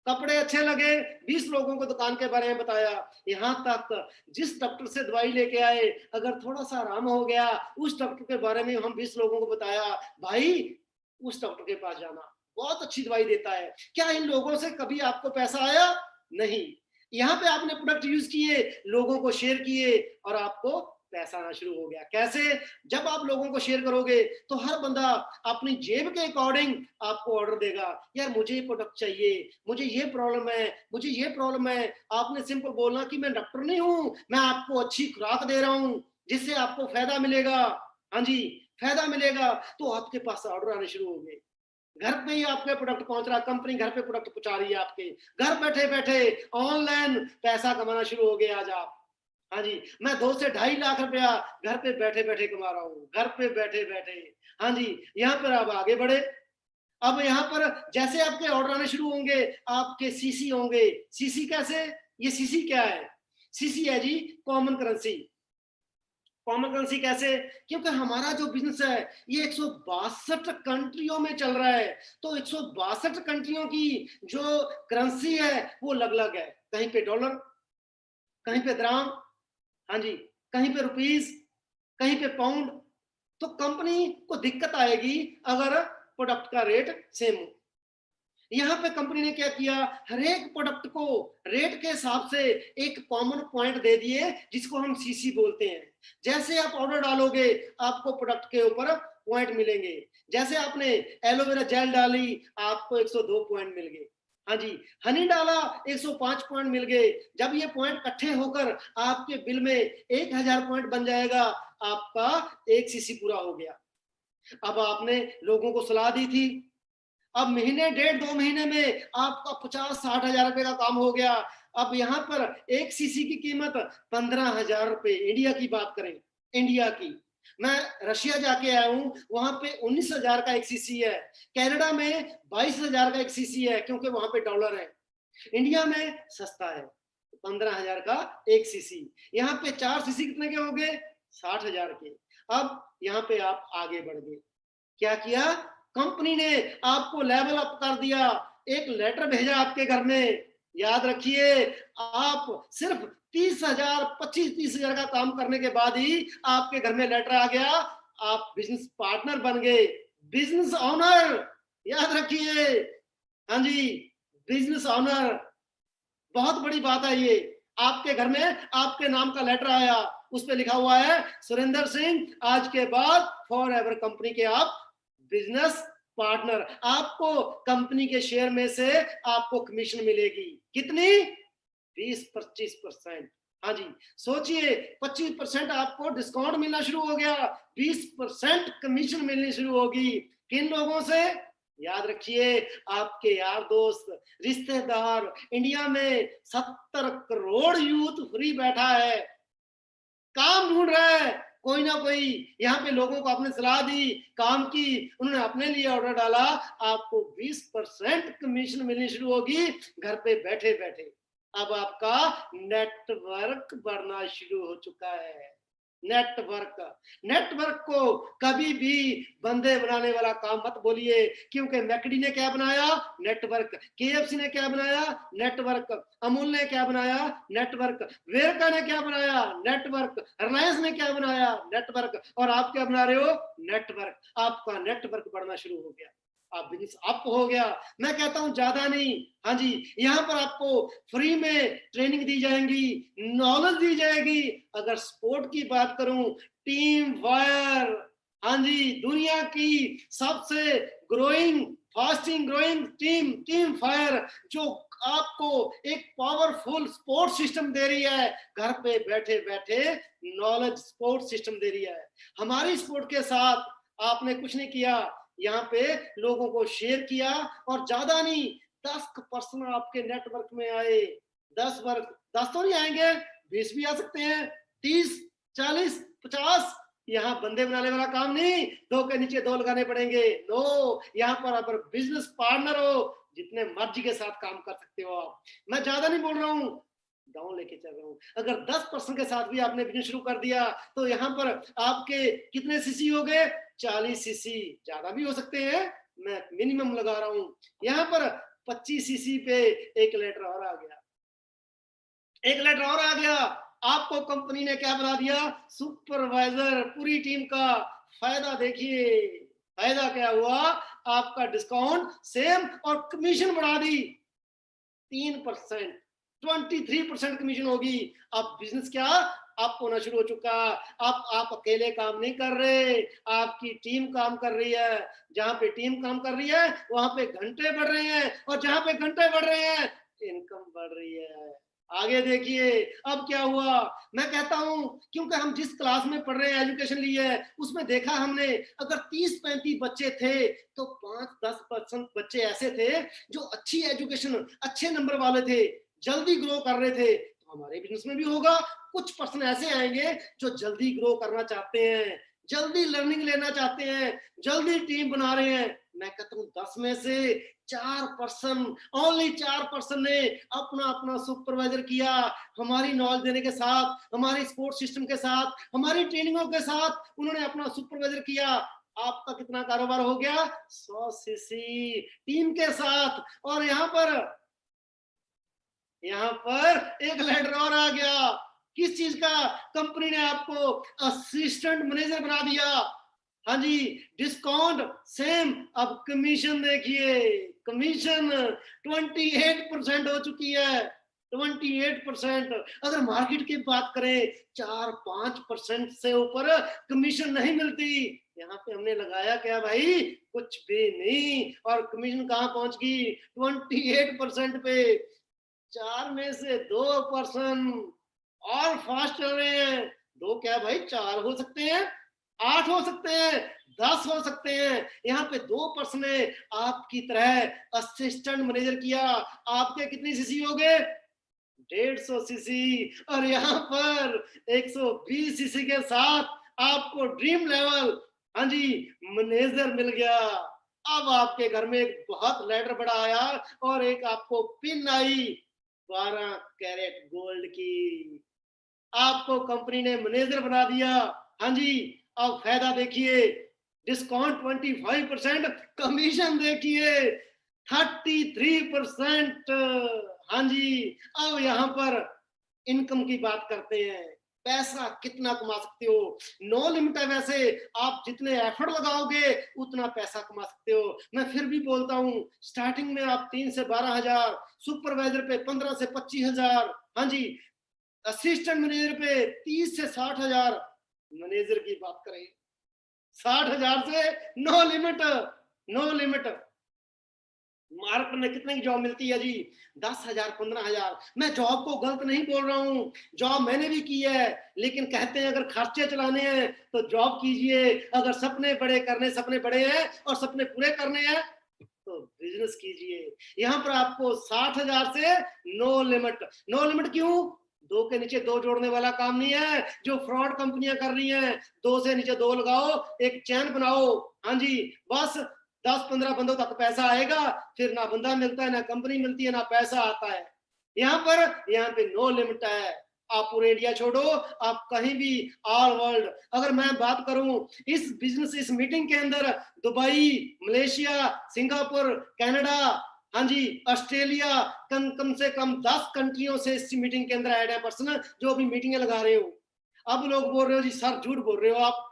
कपड़े अच्छे लगे, 20 लोगों को दुकान के बारे में बताया। यहाँ तक जिस डॉक्टर से दवाई लेके आए, अगर थोड़ा सा आराम हो गया, उस डॉक्टर के बारे में हम 20 लोगों को बताया, भाई उस डॉक्टर के पास जाना, बहुत अच्छी दवाई देता है। क्या इन लोगों से कभी आपको पैसा आया? नहीं। यहाँ पे आपने प्रोडक्ट यूज किए, लोगों को शेयर किए, और आपको पैसा आना शुरू हो गया। कैसे? जब आप लोगों को शेयर करोगे तो हर बंदा अपनी जेब के अकॉर्डिंग आपको ऑर्डर देगा। यार मुझे ये प्रोडक्ट चाहिए, मुझे ये प्रॉब्लम है, मुझे ये प्रॉब्लम है। आपने सिंपल बोलना कि मैं डॉक्टर नहीं हूं, मैं आपको अच्छी खुराक दे रहा हूं जिससे आपको फायदा मिलेगा। हाँ जी, फायदा मिलेगा, तो आपके पास ऑर्डर आने शुरू हो गए। घर पे ही आपके प्रोडक्ट पहुंच रहा, कंपनी घर पे प्रोडक्ट पहुंचा रही है आपके। घर बैठे बैठे ऑनलाइन पैसा कमाना शुरू हो गए आज आप। हाँ जी, मैं 2 से 2.5 लाख रुपया घर पे बैठे बैठे कमा रहा हूँ, घर पे बैठे बैठे। हाँ जी, यहाँ पर आप आगे बढ़े। अब यहाँ पर जैसे आपके ऑर्डर आने शुरू होंगे, आपके सीसी होंगे। सीसी कैसे? ये सीसी क्या है? सीसी है जी कॉमन करेंसी। कॉमन करेंसी कैसे? क्योंकि हमारा जो बिजनेस है ये 162 कंट्रियों में चल रहा है, तो 162 कंट्रियों की जो करेंसी है वो अलग अलग है। कहीं पे डॉलर, कहीं पे द्राम, हाँ जी, कहीं पे रुपीस, कहीं पे पाउंड। तो कंपनी को दिक्कत आएगी अगर प्रोडक्ट का रेट सेम हो। यहाँ पे कंपनी ने क्या किया, हर एक प्रोडक्ट को रेट के हिसाब से एक कॉमन पॉइंट दे दिए, जिसको हम सीसी बोलते हैं। जैसे आप ऑर्डर डालोगे, आपको प्रोडक्ट के ऊपर पॉइंट मिलेंगे। जैसे आपने एलोवेरा जेल डाली, आपको 102 पॉइंट मिल गए। हाँ जी, हनी डाला, 105 पॉइंट मिल गए। जब ये पॉइंट इकट्ठे होकर आपके बिल में 1000 पॉइंट बन जाएगा, आपका एक सीसी पूरा हो गया। अब आपने लोगों को सलाह दी थी, अब महीने 1.5-2 महीने में आपका 50-60 हजार रुपए का काम हो गया। अब यहाँ पर एक सीसी की कीमत 15,000 रुपए, इंडिया की बात करें, इंडिया की। मैं रशिया जाके आया हूँ, वहां पे 19,000 का एक सीसी है। कनाडा में 22,000 का एक सीसी है, क्योंकि वहां पे डॉलर है। इंडिया में सस्ता है, 15,000 का एक सीसी। यहाँ पे 4 सीसी कितने के हो गए? 60,000 के। अब यहाँ पे आप आगे बढ़ गए। क्या किया? कंपनी ने आपको लेवल अप कर दिया, एक लेटर भेजा आपके घर में। याद रखिए, आप सिर्फ 30,000, 25-30,000 का काम करने के बाद ही आपके घर में लेटर आ गया, आप बिजनेस पार्टनर बन गए, बिजनेस ऑनर। याद रखिए, हाँ जी, बिजनेस ऑनर, बहुत बड़ी बात है ये। आपके घर में आपके नाम का लेटर आया, उस पर लिखा हुआ है सुरेंद्र सिंह, आज के बाद फॉर एवर कंपनी के आप बिजनेस पार्टनर। आपको कंपनी के शेयर में से आपको कमीशन मिलेगी। कितनी? 20-25%। हाँ जी, सोचिए, 25% आपको डिस्काउंट मिलना शुरू हो गया, 20% कमीशन मिलनी शुरू होगी। किन लोगों से? याद रखिए, आपके यार दोस्त, रिश्तेदार। इंडिया में 70 करोड़ यूथ फ्री बैठा है, काम ढूंढ रहा है कोई ना कोई। यहाँ पे लोगों को आपने सलाह दी, काम की, उन्होंने अपने लिए ऑर्डर डाला, आपको 20% कमीशन मिलनी शुरू होगी घर पे बैठे बैठे। अब आपका नेटवर्क बढ़ना शुरू हो चुका है। नेटवर्क को कभी भी बंदे बनाने वाला काम मत बोलिए, क्योंकि मैकडी ने क्या बनाया? नेटवर्क। केएफसी ने क्या बनाया? नेटवर्क। अमूल ने क्या बनाया? नेटवर्क। वेरका ने क्या बनाया? नेटवर्क। रिलायंस ने क्या बनाया? नेटवर्क। और आप क्या बना रहे हो? नेटवर्क। आपका नेटवर्क बढ़ना शुरू हो गया, आप बिजनेस अप हो गया। मैं कहता हूं ज्यादा नहीं, हाँ जी, यहाँ पर आपको फ्री में ट्रेनिंग दी जाएगी, नॉलेज दी जाएगी। अगर स्पोर्ट की बात करूं, टीम फायर, हाँ जी, दुनिया की सबसे growing, fasting growing team fire, जो आपको एक पावरफुल स्पोर्ट सिस्टम दे रही है, घर पे बैठे बैठे नॉलेज स्पोर्ट सिस्टम दे रही है। हमारी स्पोर्ट के साथ आपने कुछ नहीं किया, यहाँ पे लोगों को शेयर किया, और ज्यादा नहीं, 10% आपके नेटवर्क में आए। 10 तो नहीं आएंगे, 20 भी आ सकते हैं, 30, 40, 50। यहाँ बंदे बनाने वाला काम नहीं, दो के नीचे दो लगाने पड़ेंगे। नो, यहाँ पर आप बिजनेस पार्टनर हो, जितने मर्जी के साथ काम कर सकते हो आप। मैं ज्यादा नहीं बोल रहा हूँ, डाउन लेके चल रहा हूँ। अगर 10% के साथ भी आपने बिजनेस शुरू कर दिया, तो यहाँ पर आपके कितने सीसी हो गए? 40 सीसी, ज्यादा भी हो सकते हैं, मैं मिनिमम लगा रहा हूँ। यहाँ पर 25 सीसी पे एक लेटर और आ गया, एक लेटर और आ गया। आपको कंपनी ने क्या बना दिया? सुपरवाइजर। पूरी टीम का फायदा देखिए, फायदा क्या हुआ? आपका डिस्काउंट सेम और कमीशन बढ़ा दी 3%, 23% कमीशन होगी। अब बिजनेस क्या आप होना शुरू हो चुका। आप अकेले काम नहीं कर रहे, आपकी टीम काम कर रही है। जहां पे टीम काम कर रही है, वहां पे घंटे बढ़ रहे हैं, और जहां पे घंटे बढ़ रहे हैं, इनकम बढ़ रही है। आगे देखिए अब क्या हुआ। मैं कहता हूं, क्योंकि हम जिस क्लास में पढ़ रहे हैं, एजुकेशन ली है, उसमें देखा हमने, अगर 30-35 बच्चे थे, तो 5-10% बच्चे ऐसे थे जो अच्छी एजुकेशन, अच्छे नंबर वाले थे, जल्दी ग्रो कर रहे थे। तो हमारे बिजनेस में भी होगा, कुछ पर्सन ऐसे आएंगे जो जल्दी ग्रो करना चाहते हैं, जल्दी लर्निंग लेना चाहते हैं, जल्दी टीम बना रहे हैं। मैं कहता हूं 10 में से 4%, ओनली 4% ने अपना अपना सुपरवाइजर किया। हमारी नॉलेज देने के साथ, हमारी स्पोर्ट सिस्टम के साथ, हमारी ट्रेनिंगों के साथ उन्होंने अपना सुपरवाइजर किया। आपका कितना कारोबार हो गया? 100 सीसी टीम के साथ। और यहाँ पर एक लेटर और आ गया, किस चीज का? कंपनी ने आपको असिस्टेंट मैनेजर बना दिया। हाँ जी, डिस्काउंट सेम, अब कमीशन देखिए, कमीशन 28% हो चुकी है, 28%। अगर मार्केट की बात करें, 4-5% से ऊपर कमीशन नहीं मिलती। यहाँ पे हमने लगाया क्या भाई? कुछ भी नहीं, और कमीशन कहाँ पहुंच गई? 28% पे। 4 में से 2% और फास्ट चल रहे हैं। दो क्या भाई, 4 हो सकते हैं, 8 हो सकते हैं, 10 हो सकते हैं। यहाँ पे 2% ने आपकी तरह असिस्टेंट मैनेजर किया। आपके कितनी सीसी हो गए? 150 सीसी। और यहाँ पर 120 सीसी के साथ आपको ड्रीम लेवल, हाँ जी, मैनेजर मिल गया। अब आपके घर में एक बहुत लेटर बड़ा आया, और एक आपको पिन आई 12 कैरेट गोल्ड की। आपको कंपनी ने मैनेजर बना दिया। हाँ जी, अब फायदा देखिए, डिस्काउंट 25%, कमीशन देखिए 33%। हाँ जी, अब यहाँ पर इनकम की बात करते हैं, पैसा कितना कमा सकते हो। नो लिमिट है, वैसे आप जितने एफर्ट लगाओगे उतना पैसा कमा सकते हो। मैं फिर भी बोलता हूँ, स्टार्टिंग में आप 3 से 12,000, सुपरवाइजर पे 15 से 25,000, हाँ जी, असिस्टेंट मैनेजर पे 30 से 60,000। मैनेजर की बात करें, 60,000 से no limit, no limit. Market में कितने की जॉब मिलती है जी? 10,000, 15,000। मैं जॉब को गलत नहीं बोल रहा हूँ, जॉब मैंने भी की है, लेकिन कहते हैं अगर खर्चे चलाने हैं तो जॉब कीजिए, अगर सपने बड़े करने, सपने बड़े हैं और सपने पूरे करने हैं तो बिजनेस कीजिए। यहाँ पर आपको 60,000 से नो लिमिट। नो लिमिट क्यों? दो के नीचे दो जोड़ने वाला काम नहीं है, जो फ्रॉड कंपनियां कर रही हैं। दो से नीचे दो लगाओ, एक चैन बनाओ, हाँ जी, बस 10-15 बंदों तक पैसा आएगा, फिर ना बंदा मिलता है, ना कंपनी मिलती है, ना पैसा आता है। यहाँ पे नो लिमिट है। आप पूरे इंडिया छोड़ो, आप कहीं भी, ऑल वर्ल्ड। अगर मैं बात करूं इस बिजनेस, इस मीटिंग के अंदर दुबई, मलेशिया, सिंगापुर, कनाडा, हाँ जी, ऑस्ट्रेलिया, कम से कम 10 कंट्रियों से इस मीटिंग के अंदर ऐड है पर्सन जो अभी मीटिंगें लगा रहे हो। अब लोग बोल रहे हो जी सर झूठ बोल रहे हो आप।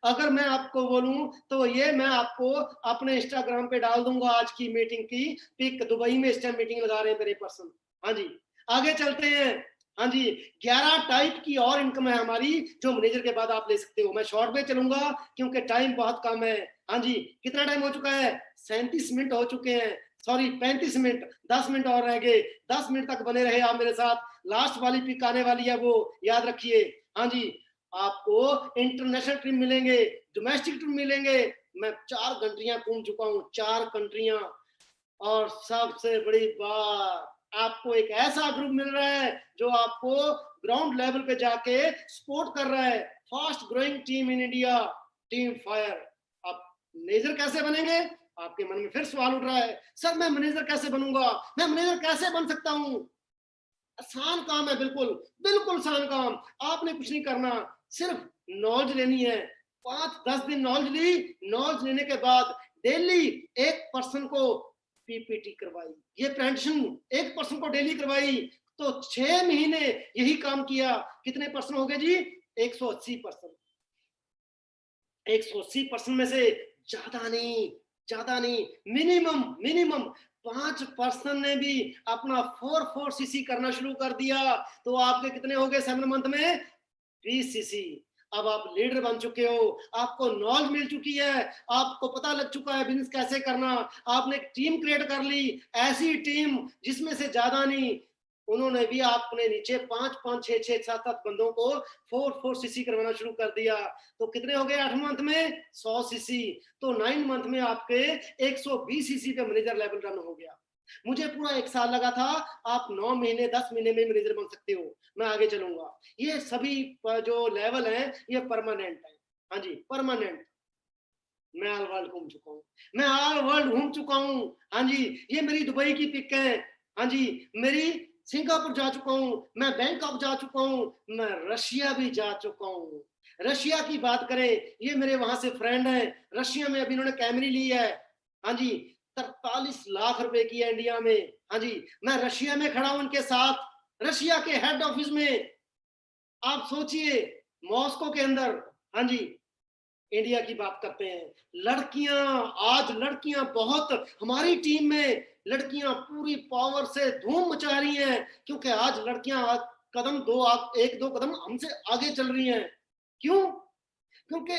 अगर मैं आपको बोलूं तो ये मैं आपको अपने इंस्टाग्राम पे डाल दूंगा आज की मीटिंग की पिक। दुबई में इस टाइम मीटिंग लगा रहे हैं मेरे पर्सन। हाँ जी, आगे चलते हैं। हाँ जी, 11 टाइप की और इनकम है हमारी जो मैनेजर के बाद आप ले सकते हो। मैं शॉर्ट में चलूंगा क्योंकि टाइम बहुत कम है। हाँ जी, कितना टाइम हो चुका है? 37 मिनट हो चुके हैं, सॉरी 35 मिनट, 10 मिनट और रह गए। 10 मिनट तक बने रहे आप मेरे साथ। लास्ट वाली पिक आने वाली है, वो याद रखिए। हाँ जी, आपको इंटरनेशनल ट्रिप मिलेंगे, डोमेस्टिक ट्रिप मिलेंगे। मैं 4 कंट्रियां घूम चुका हूँ, 4 कंट्रियां। और सबसे बड़ी बात, आपको एक ऐसा ग्रुप मिल रहा है जो आपको ग्राउंड लेवल पे जाके सपोर्ट कर रहा है। Fast growing team in India, team fire. आप मैनेजर कैसे बनेंगे? आपके मन में फिर सवाल उठ रहा है, सर मैं मैनेजर कैसे बनूंगा, मैं मैनेजर कैसे बन सकता हूँ? आसान काम है, बिल्कुल बिल्कुल आसान काम। आपने कुछ नहीं करना, सिर्फ नॉलेज लेनी है। 5-10 दिन नॉलेज ली, नॉलेज लेने के बाद डेली एक पर्सन को पीपीटी करवाई, ये प्रेजेंटेशन एक पर्सन को डेली करवाई। तो 6 महीने यही काम किया। कितने पर्सन हो गए जी? 180 पर्सन। 180% में से ज्यादा नहीं, मिनिमम मिनिमम 5% ने भी अपना 4-4 सीसी करना शुरू कर दिया। तो आपके कितने हो गए 7 मंथ में? 20 सीसी। अब आप लीडर बन चुके हो, आपको नॉलेज मिल चुकी है, आपको पता लग चुका है बिजनेस कैसे करना। आपने एक टीम क्रिएट कर ली, ऐसी टीम जिसमें से ज्यादा नहीं, उन्होंने भी आपने नीचे 5-5, 6-6, 7-7 बंदों को 4-4 सीसी करवाना शुरू कर दिया। तो कितने हो गए 8 मंथ में? 100 सीसी। तो 9 मंथ में आपके 120 सीसी पे मैनेजर लेवल रन हो गया। मुझे पूरा 1 साल लगा था, आप 9 महीने 10 महीने में मैनेजर बन सकते हो। मैं आगे चलूंगा। ये सभी जो लेवल हैं ये परमानेंट है। हाँ जी, परमानेंट। मैं ऑल वर्ल्ड घूम चुका हूँ, मैं ऑल वर्ल्ड घूम चुका हूँ। हाँ जी, ये मेरी दुबई की पिक है। हाँ जी, मेरी सिंगापुर जा चुका हूँ, मैं बैंकॉक जा चुका हूँ, मैं रशिया भी जा चुका हूँ। रशिया की बात करें, ये मेरे वहां से फ्रेंड है, रशिया में अभी इन्होंने कैमरी ली है। हाँ जी, 43 लाख रुपए की है इंडिया में। हाँ जी, मैं रशिया में खड़ा हूं उनके साथ, रशिया के हेड ऑफिस में। आप सोचिए, मॉस्को के अंदर। हाँ जी, इंडिया की बात करते हैं। लड़कियां, आज लड़कियां बहुत हमारी टीम में, लड़कियां पूरी पावर से धूम मचा रही हैं क्योंकि आज लड़कियां कदम दो, एक दो कदम हमसे आगे चल रही हैं। क्यों? क्योंकि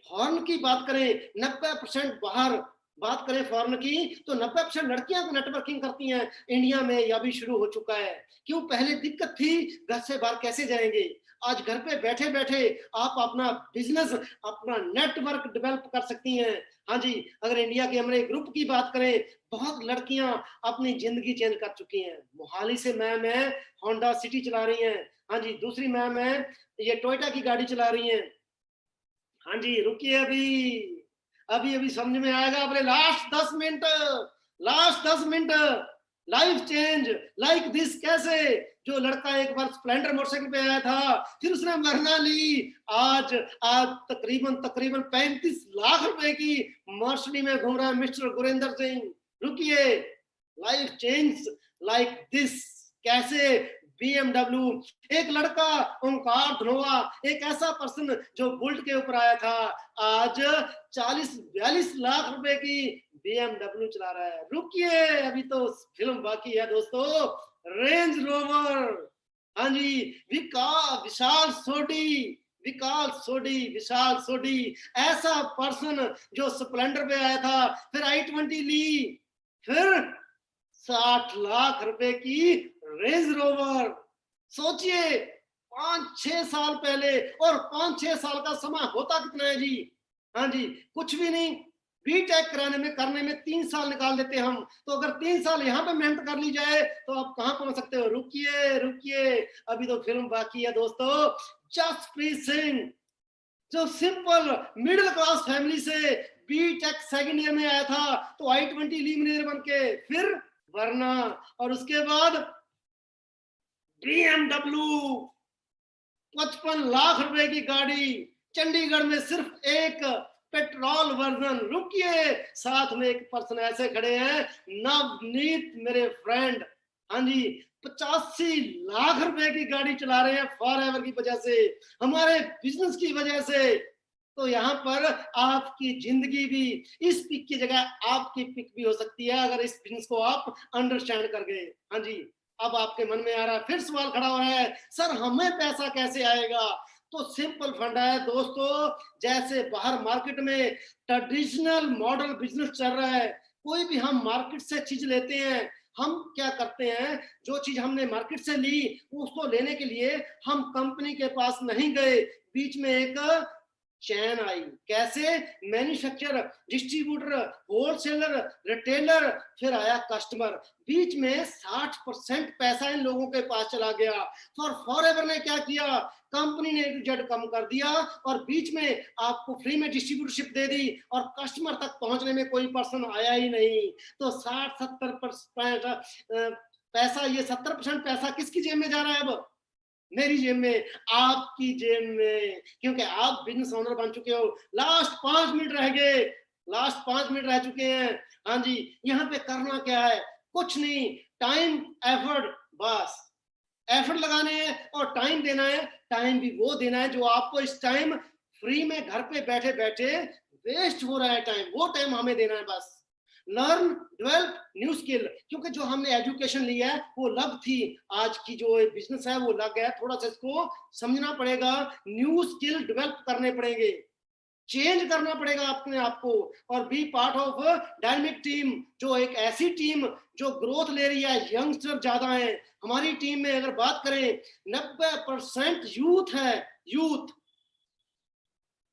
फॉरेन की बात करें, 90% बाहर बात करें फॉरेन की, तो 90% लड़कियां को नेटवर्किंग करती हैं। इंडिया में यह भी शुरू हो चुका है। क्यों? पहले दिक्कत थी, घर से बाहर कैसे जाएंगे। आज घर पे बैठे बैठे आप अपना बिजनेस, अपना नेटवर्क डेवलप कर सकती हैं। हाँ जी, अगर इंडिया के हमारे ग्रुप की बात करें, बहुत लड़कियां अपनी जिंदगी चेंज कर चुकी हैं। मोहाली से मैम है, होंडा सिटी चला रही हैं। हाँ जी, दूसरी मैम है, ये टोयोटा की गाड़ी चला रही हैं। हाँ जी, रुकिए, अभी अभी अभी समझ में आएगा। अपने last 10 minute life change like this. कैसे? जो लड़का एक बार स्प्लेंडर मोटरसाइकिल पे आया था, फिर उसने वरना ली, आज आज तकरीबन तकरीबन 35 लाख रुपए की मर्सिडीज में घूम रहा है मिस्टर गुरेंद्र सिंह। रुकिए, लाइफ चेंज लाइक दिस। कैसे? बीएमडब्ल्यू। एक लड़का ओंकार धनोआ, एक ऐसा पर्सन जो बुलेट के ऊपर आया था, आज 40-42 लाख रुपए की बीएमडब्ल्यू चला रहा है। रुकिए, अभी तो फिल्म बाकी है दोस्तों। Range rover. हाँ जी, विशाल सोडी, ऐसा पर्सन जो स्प्लेंडर पे आया था, फिर i20 ली, फिर 60 लाख रुपए की रेंज रोवर। सोचिए, 5-6 साल पहले, और 5-6 साल का समय होता कितना है जी? हाँ जी, कुछ भी नहीं। बीटेक करने में 3 साल निकाल देते हम। तो अगर 3 साल यहाँ पे मेहनत कर ली जाए तो आप कहाँ पहुंच सकते हो? रुकिए रुकिए, अभी तो फिल्म बाकी है दोस्तों। जसप्रीत सिंह, जो सिंपल मिडिल क्लास फैमिली से बीटेक सेकंड ईयर में आया था, तो i20 ली मैनेजर बन के, फिर वरना, और उसके बाद BMW 55 लाख रुपए की गाड़ी, चंडीगढ़ में सिर्फ एक पेट्रोल वर्जन। रुकिए, साथ में एक पर्सन ऐसे खड़े हैं, नवनीत मेरे फ्रेंड, हाँ जी, 85 लाख रुपए की गाड़ी चला रहे हैं फॉरएवर की वजह से, हमारे बिजनेस की वजह से। तो यहाँ पर आपकी जिंदगी भी इस पिक की जगह आपकी पिक भी हो सकती है, अगर इस बिजनेस को आप अंडरस्टैंड कर गए। हाँ जी, अब आपके मन में आ रहा है, फिर सवाल खड़ा हो रहा है, सर हमें पैसा कैसे आएगा? तो सिंपल फंडा है दोस्तों, जैसे बाहर मार्केट में ट्रेडिशनल मॉडल बिजनेस चल रहा है, कोई भी हम मार्केट से चीज लेते हैं, हम क्या करते हैं, जो चीज हमने मार्केट से ली उसको लेने के लिए हम कंपनी के पास नहीं गए, बीच में एक चैन आई। कैसे? मैन्युफैक्चरर, डिस्ट्रीब्यूटर, होलसेलर, रिटेलर, फिर आया कस्टमर। बीच में 60% पैसा इन लोगों के पास चला गया। फॉरएवर ने क्या किया? कंपनी ने जेड कम कर दिया और बीच में आपको फ्री में डिस्ट्रीब्यूटरशिप दे दी और कस्टमर तक पहुंचने में कोई पर्सन आया ही नहीं। तो 60-70% पैसा, ये 70% पैसा किसकी जेब में जा रहा है? अब मेरी जेब में, आपकी जेब में, क्योंकि आप बिजनेस ओनर बन चुके हो। लास्ट 5 मिनट रह गए, लास्ट 5 मिनट रह चुके हैं। हाँ जी, यहाँ पे करना क्या है? कुछ नहीं, टाइम, एफर्ट, बस एफर्ट लगाने हैं और टाइम देना है। टाइम भी वो देना है जो आपको इस टाइम फ्री में घर पे बैठे बैठे वेस्ट हो रहा है टाइम, वो टाइम हमें देना है बस। लर्न, डेवलप न्यू स्किल, क्योंकि जो हमने एजुकेशन लिया है वो लग थी, आज की जो बिजनेस है वो लग है, थोड़ा सा इसको समझना पड़ेगा, न्यू स्किल डेवलप करने पड़ेंगे, चेंज करना पड़ेगा अपने आप को, और be part of dynamic team, जो एक ऐसी टीम जो ग्रोथ ले रही है। यंगस्टर ज्यादा है हमारी टीम में, अगर बात करें 90% यूथ है, यूथ।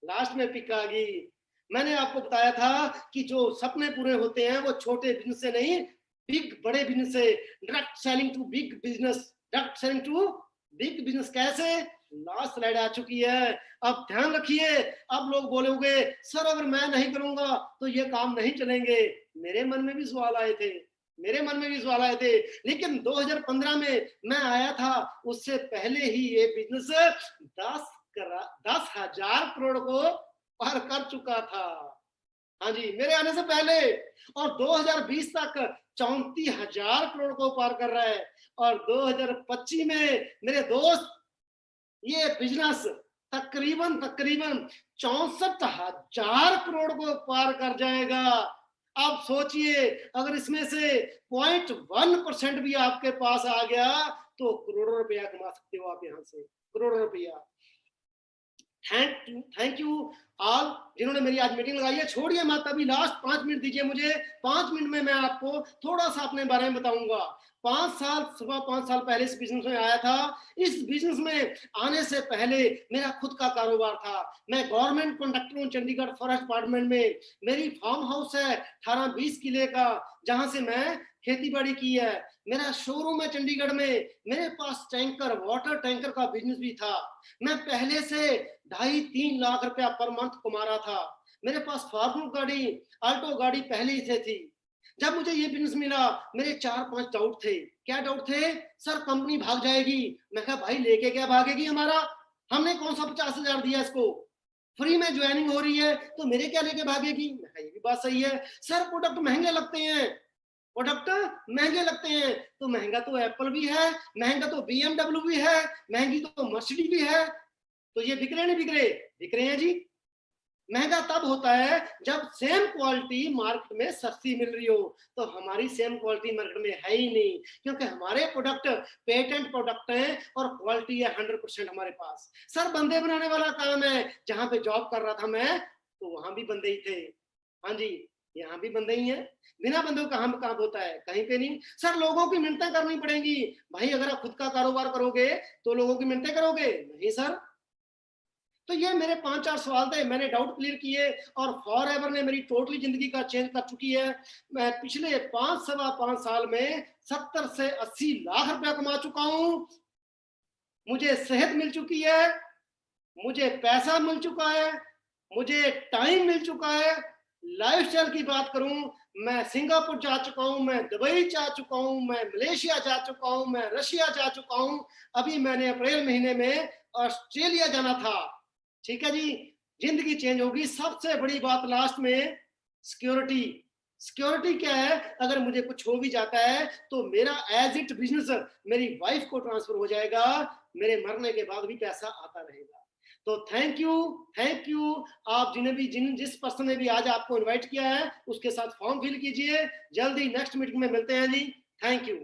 लास्ट में पिक आ गई, मैंने आपको बताया था कि जो सपने पूरे होते हैं वो छोटे बिजनेस से नहीं, बिग, बड़े बिजनेस से। Direct selling to big business, direct selling to big business कैसे? लास्ट स्लाइड आ चुकी है, अब ध्यान रखिए। अब लोग बोलोगे सर अगर मैं नहीं करूंगा तो ये काम नहीं चलेंगे। मेरे मन में भी सवाल आए थे, मेरे मन में भी सवाल आए थे, लेकिन 2015 में मैं आया था, उससे पहले ही ये बिजनेस 10,000 करोड़ को पार कर चुका था। हाँ जी, मेरे आने से पहले। और 2020 तक 34,000 करोड़ को पार कर रहा है, और 2025 में मेरे दोस्त ये बिजनेस तकरीबन 64,000 करोड़ को पार कर जाएगा। आप सोचिए, अगर इसमें से 0.1% भी आपके पास आ गया तो करोड़ों रुपया कमा सकते हो आप यहाँ से, करोड़ों रुपया। थैंक यू ऑल जिन्होंने मेरी आज मीटिंग लगाई है। छोड़िए मत, अभी लास्ट 5 मिनट दीजिए मुझे, 5 मिनट में मैं आपको थोड़ा सा अपने बारे में बताऊंगा। 5 साल पहले इस बिजनेस में आया था। इस बिजनेस में आने से पहले मेरा खुद का कारोबार था। मैं गवर्नमेंट कॉन्ट्रैक्टर हूँ चंडीगढ़ फॉरेस्ट डिपार्टमेंट में। मेरी फार्म हाउस है 18-20 किले का, जहां से मैं खेती बाड़ी की है। मेरा शोरूम है चंडीगढ़ में। मेरे पास टैंकर, वाटर टैंकर का बिजनेस भी था। मैं पहले से 2.5-3 लाख रुपया पर मंथ कमा रहा था। मेरे पास फॉर्मूल गाड़ी, अल्टो गाड़ी पहले से थी। जब मुझे ये बिजनेस मिला, मेरे 4-5 डाउट थे। क्या डाउट थे? सर कंपनी भाग जाएगी। मैं कहा भाई लेके क्या भागेगी हमारा, हमने कौन सा 50,000 दिया इसको, फ्री में ज्वाइनिंग हो रही है तो मेरे क्या लेके भागेगी। मैं कहा ये भी बात सही है। सर प्रोडक्ट महंगे लगते हैं, प्रोडक्ट महंगे लगते हैं, तो महंगा तो एप्पल भी है, महंगा तो BMW भी है, महंगी तो मर्सिडीज भी है, तो ये बिक रहे नहीं बिक रहे? बिक रहे हैं जी। महंगा तब होता है जब सेम क्वालिटी मार्केट में सस्ती मिल रही हो, तो हमारी सेम क्वालिटी मार्केट में है ही नहीं, क्योंकि हमारे प्रोडक्ट पेटेंट प्रोडक्ट हैं और क्वालिटी है 100% हमारे पास। सर बंदे बनाने वाला काम है, जहां पे जॉब कर रहा था मैं तो वहां भी बंदे ही थे। हाँ जी, यहाँ भी बंदे ही हैं। बिना बंदों का हम काम होता है कहीं पे नहीं। सर लोगों की मिन्नतें करनी पड़ेंगी। भाई अगर आप खुद का कारोबार करोगे तो लोगों की मिन्नतें करोगे नहीं सर। तो ये मेरे 5-4 सवाल थे, मैंने डाउट क्लियर किए, और फॉरएवर ने मेरी टोटली जिंदगी का चेंज कर चुकी है। मैं पिछले 5-5.25 साल में 70 से 80 लाख रुपया कमा चुका हूं। मुझे सेहत मिल चुकी है, मुझे पैसा मिल चुका है, मुझे टाइम मिल चुका है, लाइफस्टाइल की बात करूं, मैं सिंगापुर जा चुका हूं, मैं दुबई जा चुका हूं, मैं मलेशिया जा चुका हूं, मैं रशिया जा चुका हूं, अभी मैंने अप्रैल महीने में ऑस्ट्रेलिया जाना था। ठीक है जी, जिंदगी चेंज होगी। सबसे बड़ी बात लास्ट में, सिक्योरिटी। सिक्योरिटी क्या है? अगर मुझे कुछ हो भी जाता है तो मेरा एज इट बिजनेस मेरी वाइफ को ट्रांसफर हो जाएगा, मेरे मरने के बाद भी पैसा आता रहेगा। तो थैंक यू, थैंक यू। आप जिन्हें भी जिस पर्सन ने भी आज आपको इनवाइट किया है उसके साथ फॉर्म फिल कीजिए। जल्दी नेक्स्ट मीटिंग में मिलते हैं जी। Thank you.